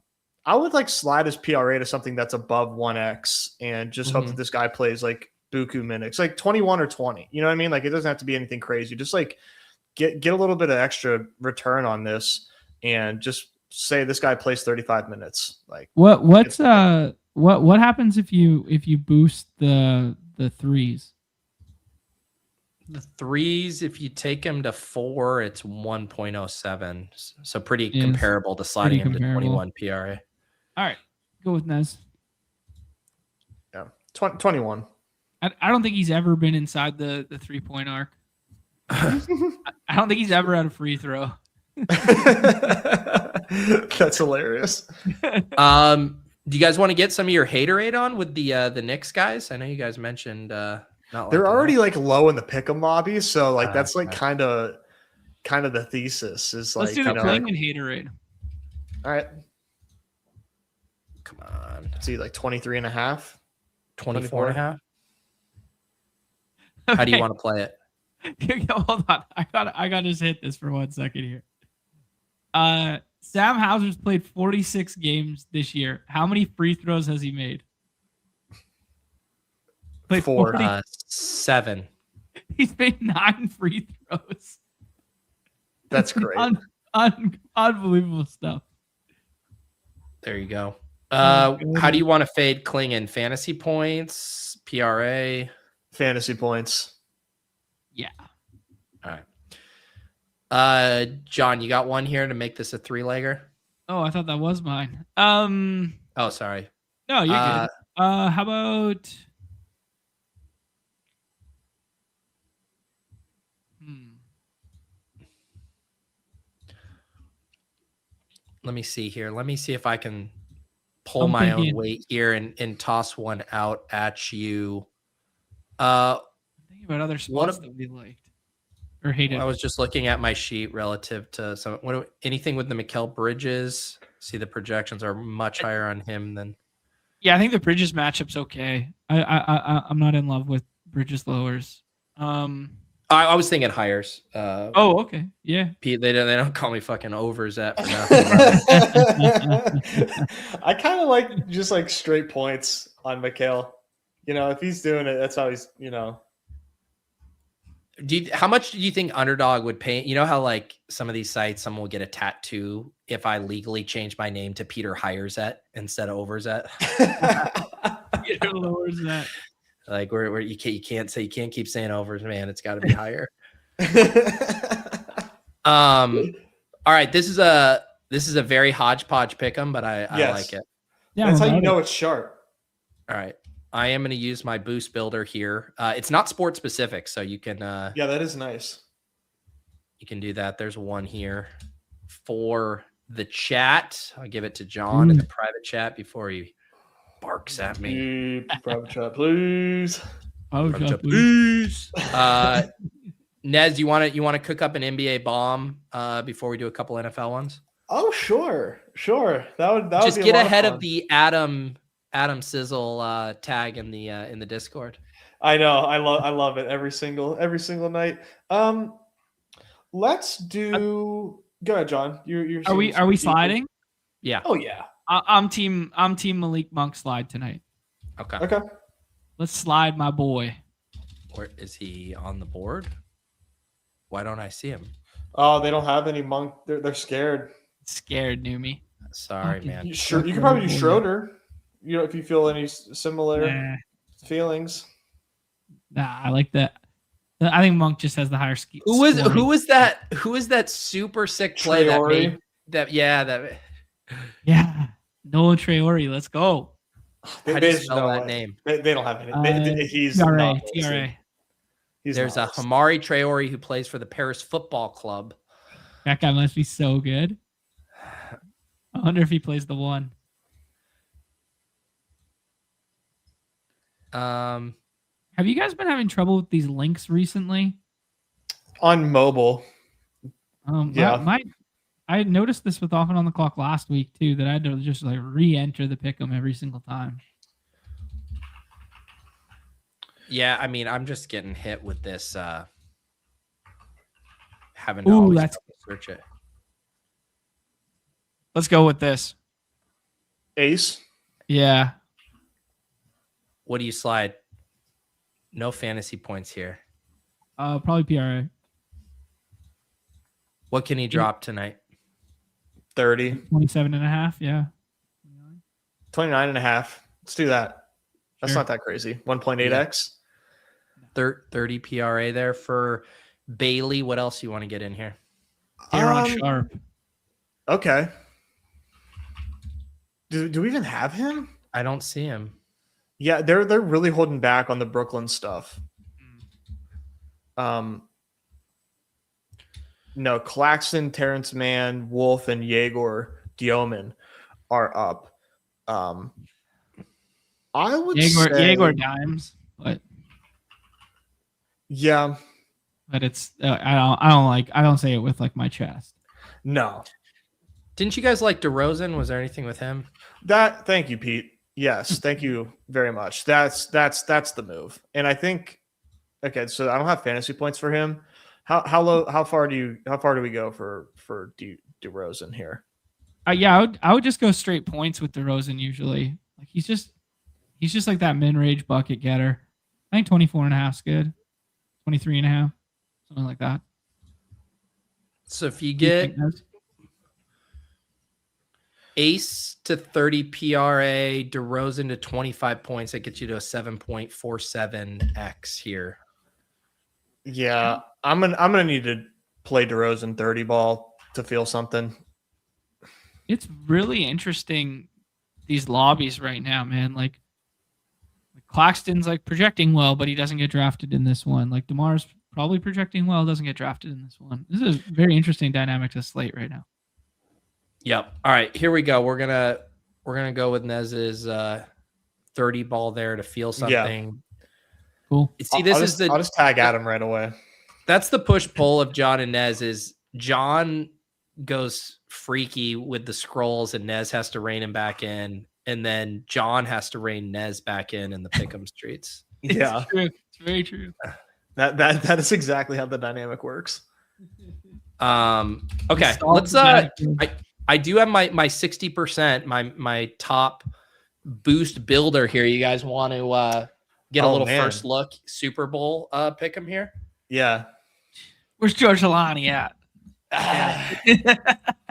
would like slide his PRA to something that's above 1x and just hope that this guy plays like buku minutes, like 21 or 20. You know what I mean? Like it doesn't have to be anything crazy. Just like get a little bit of extra return on this and just say this guy plays 35 minutes. Like what happens if you boost the threes? The threes, if you take him to 4, it's 1.07. So pretty comparable to sliding him to 21 PRA. All right, go with Nez. Yeah, 21. I don't think he's ever been inside the 3-point arc. I don't think he's ever had a free throw. That's hilarious. Do you guys want to get some of your haterade on with the Knicks guys? I know you guys mentioned they're already like low in the pick'em lobby, so like that's like kind of the thesis is like let's do the Kling and haterade. All right, come on. See, like 23 and a half, 24 and a half. How do you want to play it? Hold on, I gotta just hit this for 1 second here. Sam Hauser's played 46 games this year. How many free throws has he made? Played 4. 7. He's made 9 free throws. That's great. Unbelievable stuff. There you go. How do you want to fade Kling in? Fantasy points, PRA? Fantasy points. Yeah. All right. John, you got one here to make this a 3-legger? Oh, I thought that was mine. Oh, sorry. No, you're good. How about Let me see here. Let me see if I can pull my own weight here and toss one out at you. Think about other spots that we liked or hated. I was just looking at my sheet relative to anything with the Mikal Bridges. See, the projections are much higher on him than. Yeah, I think the Bridges matchup's okay. I'm not in love with Bridges lowers. I was thinking hires. Okay. Yeah. Pete, they don't call me fucking overs at for nothing. I kind of like just like straight points on Mikal. You know, if he's doing it, that's how he's, you know. How much do you think Underdog would pay? You know how like some of these sites, someone will get a tattoo if I legally change my name to Peter Hireset instead of Overset. Peter Lowerzet. Like where you can't keep saying overs, man. It's got to be higher. All right, this is a very hodgepodge pick'em, but I like it. Yeah, that's how you know it's sharp. All right. I am going to use my boost builder here. It's not sport specific, so you can. Yeah, that is nice. You can do that. There's one here for the chat. I'll give it to John in the private chat before he barks at me. Private chat, please. Private chat, please. Nez, you want to cook up an NBA bomb before we do a couple NFL ones? Oh, sure. That would just be get a lot ahead of of the Adam Sizzle tag in the Discord. I know. I love it every single night. Let's do. Go ahead, John. Are we sliding? Yeah. Oh yeah. I'm team Malik Monk slide tonight. Okay. Let's slide my boy. Where is he on the board? Why don't I see him? Oh, they don't have any Monk. They're scared. Scared, Numi. Sorry, man. You can probably do Schroeder. You know, if you feel any similar feelings. Nah, I like that. I think Monk just has the higher ski. Who was that super sick play Traore? that Yeah. Noah Traore, let's go. How do you spell that name? They don't have any. He's TRA. not TRA. There's a nice. Hamari Traore who plays for the Paris Football Club. That guy must be so good. I wonder if he plays the one. Um, Have you guys been having trouble with these links recently? On mobile. Yeah. I noticed this with Often on the Clock last week too, that I had to just like re-enter the pick'em every single time. yeah, I mean, I'm just getting hit with this. Having Ooh, to always that's- search it. Let's go with this. Ace. Yeah. What do you slide? No fantasy points here. Probably PRA. What can he drop tonight? 30. 27.5. Yeah. 29.5. Let's do that. That's Sure. not that crazy. 1.8x. 30 PRA there for Bailey. What else you want to get in here? Aaron Sharp. Okay. Do we even have him? I don't see him. Yeah, they're really holding back on the Brooklyn stuff. No, Claxton, Terrence Mann, Wolf, and Yegor Dioman are up. I would say Yegor dimes, but yeah, it's I don't say it with like my chest. no. Didn't you guys like DeRozan? Was there anything with him? Thank you, Pete. Yes, thank you very much. That's the move. And I think so I don't have fantasy points for him. How far do we go for DeRozan here? I would just go straight points with DeRozan usually. Like he's just like that mid-range bucket getter. I think 24.5 is good. 23.5, something like that. So if you get Ace to 30 PRA, DeRozan to 25 points, that gets you to a 7.47x here. Yeah, I'm gonna need to play DeRozan 30 ball to feel something. It's really interesting, these lobbies right now, man. Like Claxton's like projecting well, but he doesn't get drafted in this one. Like DeMar's probably projecting well, doesn't get drafted in this one. This is a very interesting dynamic to slate right now. Yep. All right, here we go. We're gonna go with Nez's 30 ball there to feel something. Yeah. Cool. See, I'll just tag Adam right away. That's the push pull of John and Nez. Is John goes freaky with the scrolls, and Nez has to rein him back in, and then John has to rein Nez back in the pick'em streets. Yeah, it's true. It's very true. That is exactly how the dynamic works. Okay, let's I do have my 60%, my top boost builder here. You guys want to get a little first look Super Bowl pick 'em here? Yeah. Where's George Alani at?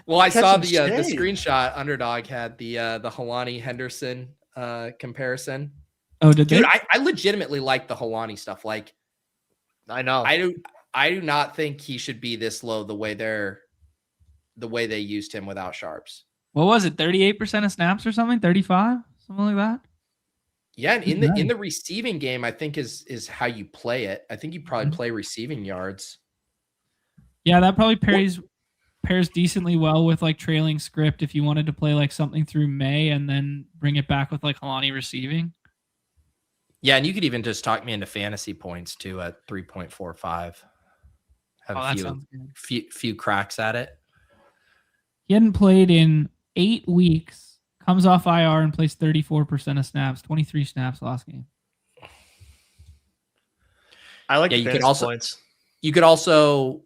Well, I saw the screenshot. Underdog had the Helani Henderson comparison. Oh, did Dude, they? I legitimately like the Helani stuff. Like, I know. I do not think he should be this low the way they used him without sharps. What was it? 38% of snaps or something? 35? Something like that? Yeah, and in the receiving game, I think is how you play it. I think you probably play receiving yards. Yeah, that probably pairs decently well with like trailing script if you wanted to play like something through May and then bring it back with like Helani receiving. Yeah, and you could even just talk me into fantasy points too at 3.45. Have a few cracks at it. He hadn't played in 8 weeks. Comes off IR and plays 34% of snaps, 23 snaps last game. I like you could also points. You could also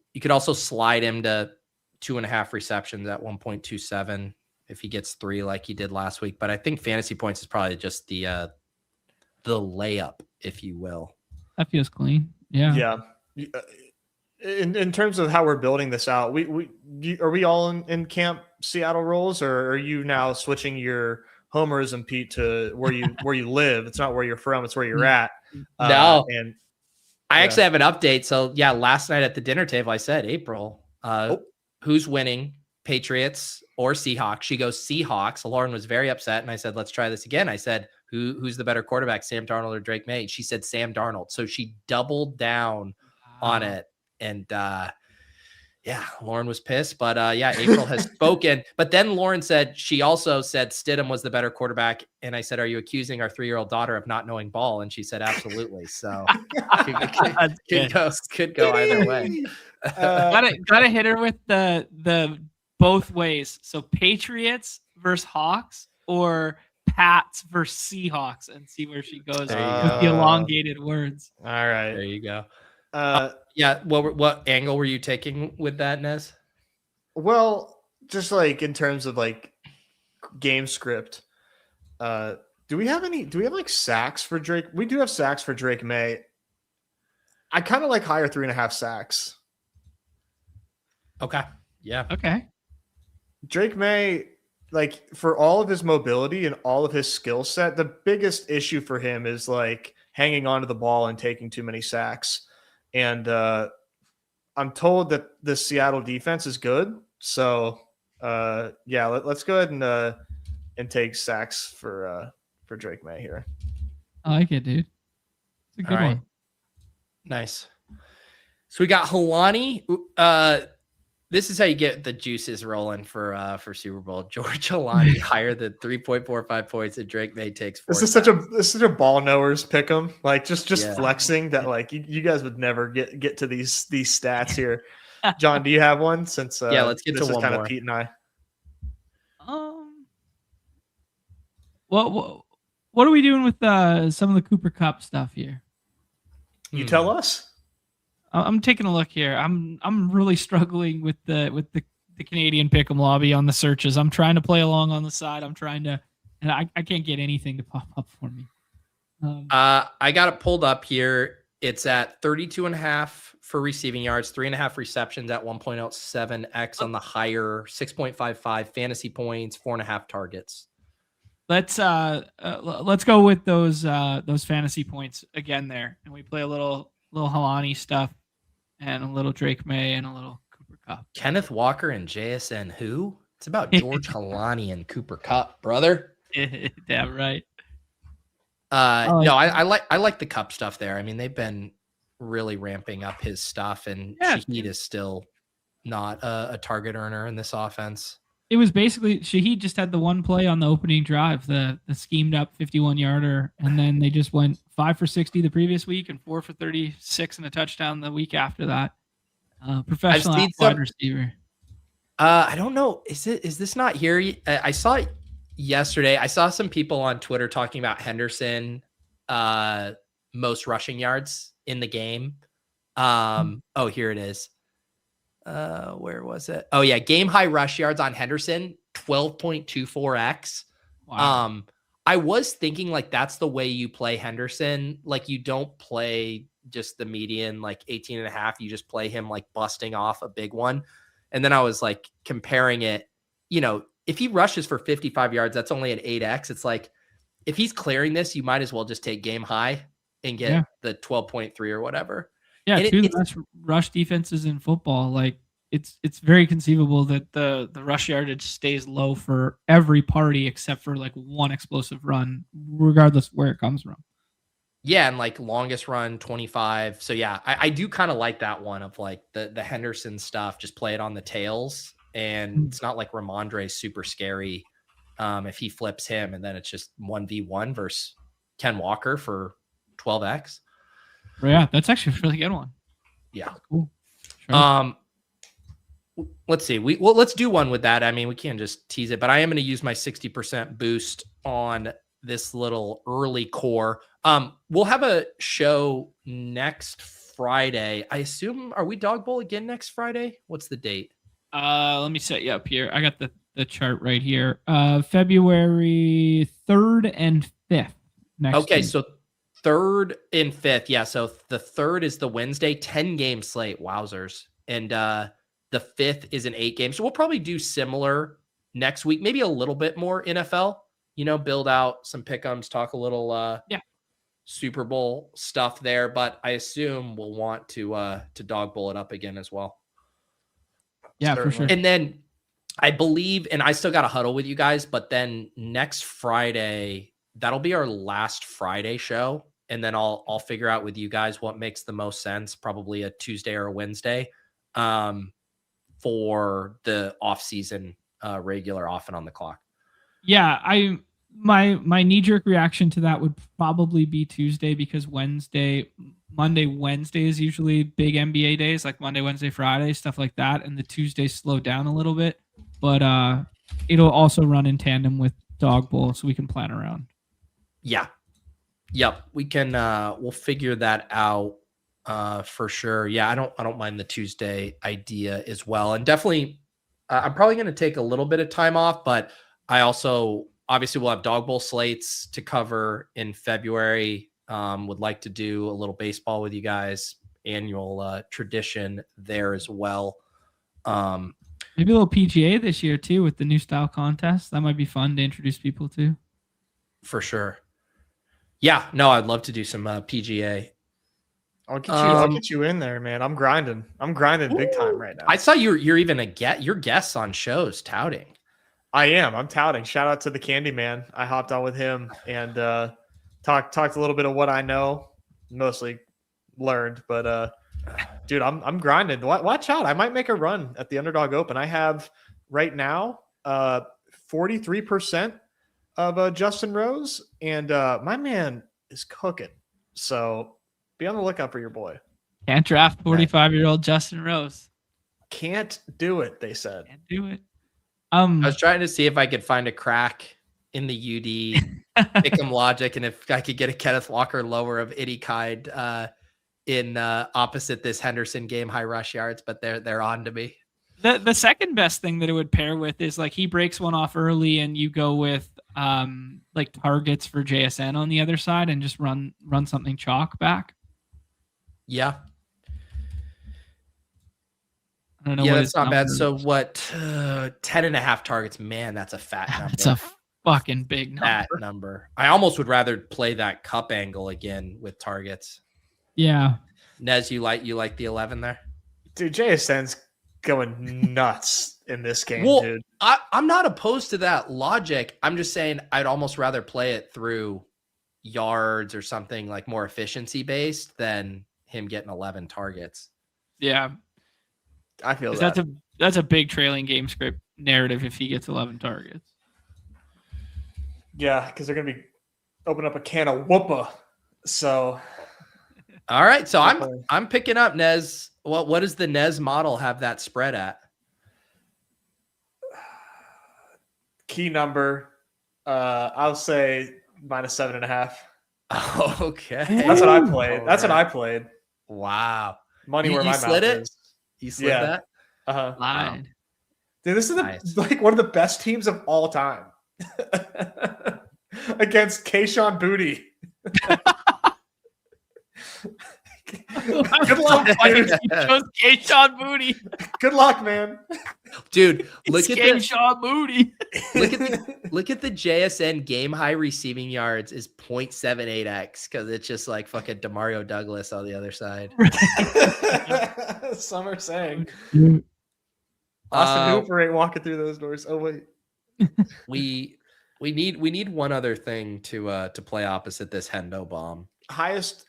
slide him to 2.5 receptions at 1.27 if he gets 3 like he did last week. But I think fantasy points is probably just the layup, if you will. That feels clean. Yeah. Yeah. In terms of how we're building this out, are we all in camp Seattle roles, or are you now switching your homerism, Pete, to where you live? It's not where you're from; it's where you're at. No, and I actually have an update. So yeah, last night at the dinner table, I said, April, who's winning, Patriots or Seahawks? She goes Seahawks. Lauren was very upset, and I said, let's try this again. I said, who's the better quarterback, Sam Darnold or Drake May? She said Sam Darnold. So she doubled down on it. And yeah, Lauren was pissed, but yeah, April has spoken. But then Lauren said, she also said Stidham was the better quarterback. And I said, are you accusing our 3-year-old daughter of not knowing ball? And she said, absolutely. So could go either way. Gotta hit her with the both ways. So Patriots versus Hawks or Pats versus Seahawks, and see where she goes with the elongated words. All right. There you go. Yeah. What angle were you taking with that, Nez? Well, just like in terms of like game script, do we have like sacks for Drake? We do have sacks for Drake May. I kind of like higher 3.5 sacks. Okay. Yeah. Okay. Drake May, like for all of his mobility and all of his skill set, the biggest issue for him is like hanging onto the ball and taking too many sacks. And I'm told that the Seattle defense is good. So yeah, let's go ahead and take sacks for Drake May here. I like it, dude. It's a good one. Nice. So we got Helani. This is how you get the juices rolling for Super Bowl. George Helani higher than 3.45 points, and Drake May takes 4. This is such a ball knowers pick 'em. Like just flexing that like you guys would never get to these stats here. John, do you have one? Since let's get to one kind more. of Pete and I. What are we doing with some of the Cooper Cup stuff here? You tell us. I'm taking a look here. I'm really struggling with the Canadian Pick'em lobby on the searches. I'm trying to play along on the side. And I can't get anything to pop up for me. I got it pulled up here. It's at 32.5 for receiving yards, 3.5 receptions at 1.07x on the higher, 6.55 fantasy points, 4.5 targets. Let's go with those fantasy points again there, and we play a little Helani stuff. And a little Drake May and a little Cooper Cup. Kenneth Walker and JSN who? It's about George Helani and Cooper Cup, brother. Damn right. I like the Cup stuff there. I mean, they've been really ramping up his stuff, and Shaheed is still not a target earner in this offense. It was basically Shaheed just had the one play on the opening drive, the schemed up 51-yarder, and then they just went 5 for 60 the previous week and 4 for 36 and a touchdown the week after that. Professional wide receiver. I don't know. Is this not here? I saw it yesterday. I saw some people on Twitter talking about Henderson most rushing yards in the game. Oh, here it is. Where was it? Oh yeah, game high rush yards on Henderson, 12.24x. Wow. I was thinking like that's the way you play Henderson. Like you don't play just the median like 18.5. You just play him like busting off a big one. And then I was like comparing it, if he rushes for 55 yards, that's only an 8x. It's like if he's clearing this, you might as well just take game high and get the 12.3 or whatever. Yeah, two of the best rush defenses in football. Like it's very conceivable that the rush yardage stays low for every party except for like one explosive run, regardless of where it comes from. Yeah, and like longest run 25. So yeah, I do kind of like that one of like the Henderson stuff. Just play it on the tails, and it's not like Ramondre's super scary if he flips him, and then it's just 1v1 versus Ken Walker for 12x. Yeah, that's actually a really good one. Yeah. Cool. Sure. Let's see. Let's do one with that. I mean, we can't just tease it, but I am going to use my 60% boost on this little early core. We'll have a show next Friday. I assume, are we Dog Bowl again next Friday? What's the date? Let me set you up here. I got the chart right here. February 3rd and 5th next Okay, week. so 3rd and 5th. Yeah, so the 3rd is the Wednesday, 10-game slate. Wowzers. And the 5th is an 8-game. So we'll probably do similar next week, maybe a little bit more NFL, build out some pick'ems, talk a little Super Bowl stuff there, but I assume we'll want to Dog Bowl it up again as well. Yeah, for sure. And then I believe, and I still got a huddle with you guys, but then next Friday, that'll be our last Friday show. And then I'll figure out with you guys what makes the most sense, probably a Tuesday or a Wednesday, for the off season, regular off and on the clock. Yeah, my knee jerk reaction to that would probably be Tuesday, because Wednesday is usually big NBA days, like Monday, Wednesday, Friday, stuff like that, and the Tuesdays slow down a little bit. But it'll also run in tandem with Dawg Bowl, so we can plan around. Yeah. Yep. We can we'll figure that out for sure. Yeah, I don't mind the Tuesday idea as well. And definitely I'm probably going to take a little bit of time off, but I also obviously we'll have Dawg Bowl slates to cover in February. Would like to do a little baseball with you guys, annual tradition there as well. Maybe a little PGA this year too with the new style contest. That might be fun to introduce people to. For sure. Yeah, no, I'd love to do some PGA. I'll get you in there, man. I'm grinding big time right now. I saw you're even your guests on shows touting. I am. I'm touting. Shout out to the Candyman. I hopped on with him and talked a little bit of what I know, mostly learned. But dude, I'm grinding. Watch out! I might make a run at the Underdog Open. I have right now 43% of Justin Rose, and my man is cooking. So be on the lookout for your boy. Can't draft 45-year-old Justin Rose. Can't do it, they said. Can't do it. I was trying to see if I could find a crack in the UD pick'em logic, and if I could get a Kenneth Walker lower of any kind in opposite this Henderson game high rush yards, but they're on to me. The second best thing that it would pair with is like he breaks one off early and you go with like targets for JSN on the other side and just run something chalk back. Yeah. I don't know. Yeah, that's not bad. So what? 10.5 targets. Man, that's a fat number. That's a fucking big number. Fat number. I almost would rather play that cup angle again with targets. Yeah. Nez, you like the 11 there? Dude, JSN's going nuts in this game, well, dude. I'm not opposed to that logic. I'm just saying I'd almost rather play it through yards or something like more efficiency based than him getting 11 targets. Yeah. I feel that. That's a big trailing game script narrative if he gets 11 targets. Yeah, because they're gonna be open up a can of whoopa. So all right. So I'm picking up Nez. What does the Nez model have that spread at? Key number. I'll say -7.5. Okay. That's what I played. That's what I played. Wow. Money where my slid mouth it? is. You slid that? Uh-huh. Wow. Dude, this is Nice. like one of the best teams of all time. Against Kayshawn Booty. Good luck, dude. He chose Kayshawn Booty. Good luck, man. Dude, look at Kayshawn Booty. look at the JSN game high receiving yards is 0.78x because it's just like fucking Demario Douglas on the other side. Some are saying Austin Hooper ain't walking through those doors. Oh wait. We need one other thing to play opposite this Hendo bomb. Highest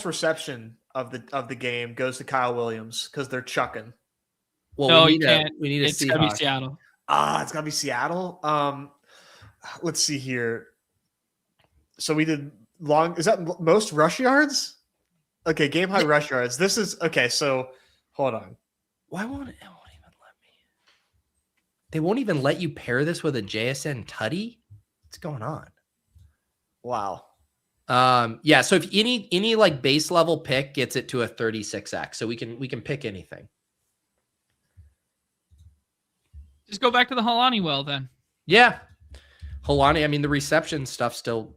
reception of the game goes to Kyle Williams because they're chucking. Well, No, we you can't. need a It's gotta be Seahawk. Seattle. It's gotta be Seattle. Let's see here. So we did long. Is that most rush yards? Okay, game high rush yards. This is okay. So hold on. Why won't it? Won't even let me? They won't even let you pair this with a JSN tutty. What's going on? Wow. Yeah. So if any like base level pick gets it to a 36x, so we can pick anything. Just go back to the Holani well then. Yeah. Holani, I mean, the reception stuff still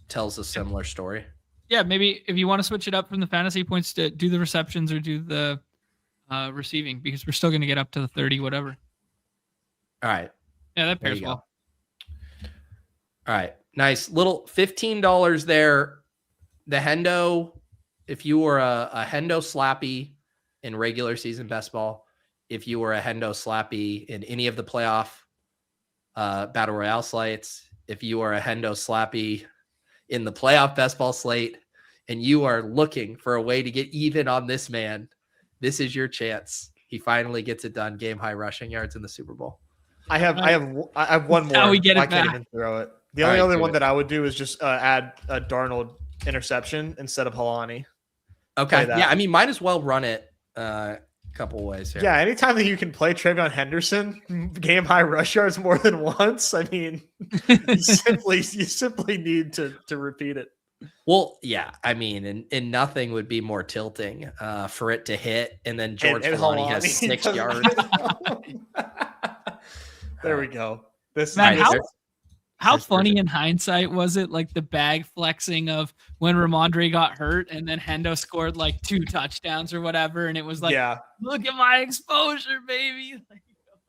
tells a similar story. Yeah, maybe if you want to switch it up from the fantasy points to do the receptions or do the receiving, because we're still going to get up to the 30, whatever. All right. Yeah, that There pairs you well. go. All right. Nice. Little $15 there. The Hendo, if you were a Hendo Slappy in regular season best ball, if you were a Hendo Slappy in any of the playoff battle royale slates, if you are a Hendo Slappy in the playoff best ball slate and you are looking for a way to get even on this man, this is your chance. He finally gets it done. Game high rushing yards in the Super Bowl. I have one more. How we get it I can't back. even throw it. The All only right, other do one it. that I would do is just add a Darnold interception instead of Halani. Okay. that. Yeah. I mean, might as well run it a couple ways here. Yeah, anytime that you can play Travion Henderson game high rush yards more than once, I mean, you simply need to repeat it. Well, yeah. I mean, and nothing would be more tilting for it to hit. And then George And Kalani has Halani 6 doesn't- yards. There we go. This Man, is how Here's funny perfect. in hindsight was it? Like the bag flexing of when Ramondre got hurt and then Hendo scored like 2 touchdowns or whatever, and it was like, yeah. look at my exposure, baby. Like,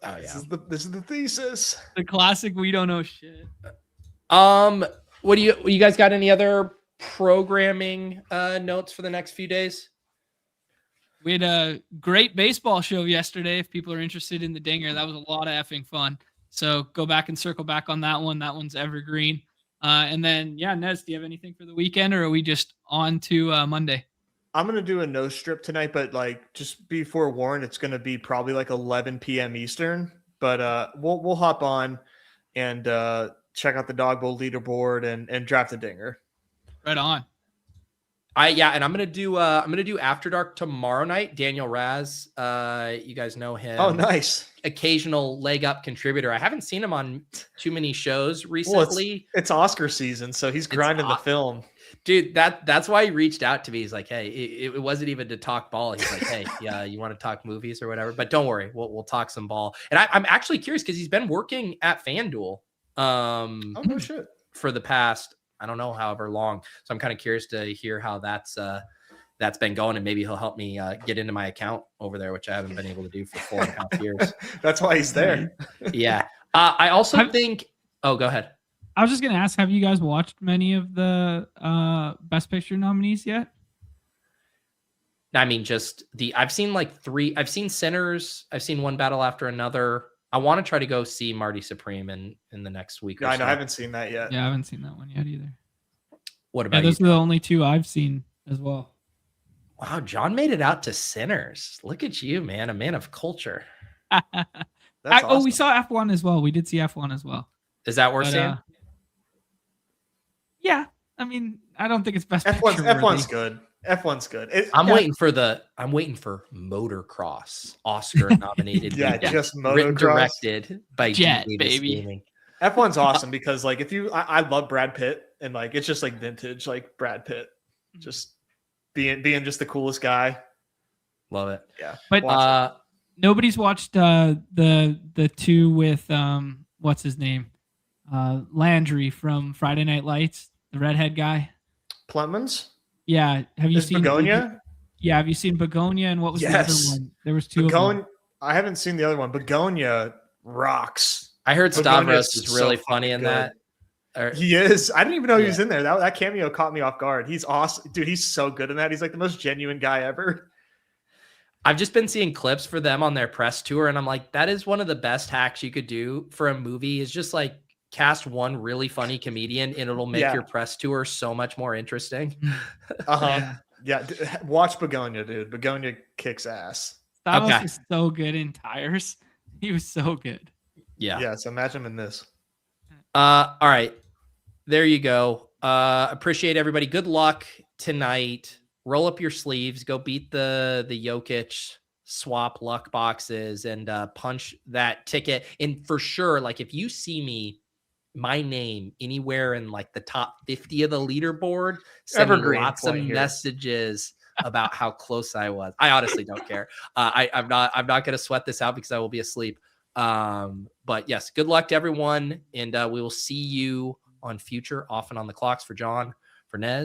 Oh, This yeah. is the thesis. the classic. We don't know shit. What do you guys got? Any other programming notes for the next few days? We had a great baseball show yesterday. If people are interested in the Dinger, that was a lot of effing fun. So go back and circle back on that one. That one's evergreen. And then, yeah, Nez, do you have anything for the weekend, or are we just on to Monday? I'm gonna do a no strip tonight, but like just be forewarned, it's gonna be probably like 11 p.m. Eastern. But we'll hop on and check out the Dog Bowl leaderboard and draft a dinger. Right on. And I'm gonna do After Dark tomorrow night. Daniel Raz, you guys know him. Oh, nice. Occasional leg up contributor. I haven't seen him on too many shows recently. It's Oscar season, so he's grinding the film. Dude, that's why he reached out to me. He's like, hey, it wasn't even to talk ball. He's like, hey, yeah, you want to talk movies or whatever? But don't worry, we'll talk some ball. And I'm actually curious because he's been working at FanDuel Oh no shit. for the past, I don't know, however long. So I'm kind of curious to hear how that's been going, and maybe he'll help me get into my account over there, which I haven't been able to do for 4.5 years. That's why he's there. Yeah. I also think. Oh, go ahead. I was just going to ask, have you guys watched many of the Best Picture nominees yet? I mean, I've seen like 3. I've seen Sinners. I've seen One Battle After Another. I want to try to go see Marty Supreme in the next week. Or I know, so. I haven't seen that yet. Yeah, I haven't seen that one yet either. What Yeah, about those you? are the only 2 I've seen as well. Wow, John made it out to Sinners. Look at you, man. A man of culture. That's Oh, we awesome. saw F1 as well. We did see F1 as well. Is that worth But, seeing? yeah, I mean, I don't think it's Best F1's Picture worthy. F1's good. F1's good. I'm waiting for Motocross Oscar nominated. Yeah, movie. just Written, motocross. directed by Jet, G. Davis baby. Gaming. F1's awesome because like I love Brad Pitt, and like it's just like vintage like Brad Pitt, just being just the coolest guy. Love it. Yeah. But Watch it. nobody's watched the 2 with what's his name? Landry from Friday Night Lights, the redhead guy. Plumans? Yeah, have you Is seen Begonia? Yeah, have you seen Begonia, and what was the Yes. other one? There was 2 of Begonia. them. I haven't seen the other one. Begonia rocks. I heard Begonia's Stavros is so really fucking funny in good. that. Or- He is. I didn't even know he was Yeah. in there. That cameo caught me off guard. He's awesome. Dude, he's so good in that. He's like the most genuine guy ever. I've just been seeing clips for them on their press tour, and I'm like, that is one of the best hacks you could do for a movie, is just like cast one really funny comedian, and it'll make Yeah. your press tour so much more interesting. Uh-huh. Yeah. Watch Begonia, dude. Begonia kicks ass. Stavros Okay. is so good in Tires. He was so good. Yeah. Yeah. So imagine him in this. All right. There you go. Appreciate everybody. Good luck tonight. Roll up your sleeves. Go beat the Jokic swap luck boxes and punch that ticket. And for sure, like if you see my name anywhere in like the top 50 of the leaderboard, send me Evergreen lots of point here. messages about how close I was. I honestly don't care. I'm not going to sweat this out because I will be asleep. But yes, good luck to everyone, and we will see you on future Off and On the Clocks. For John, for Nez.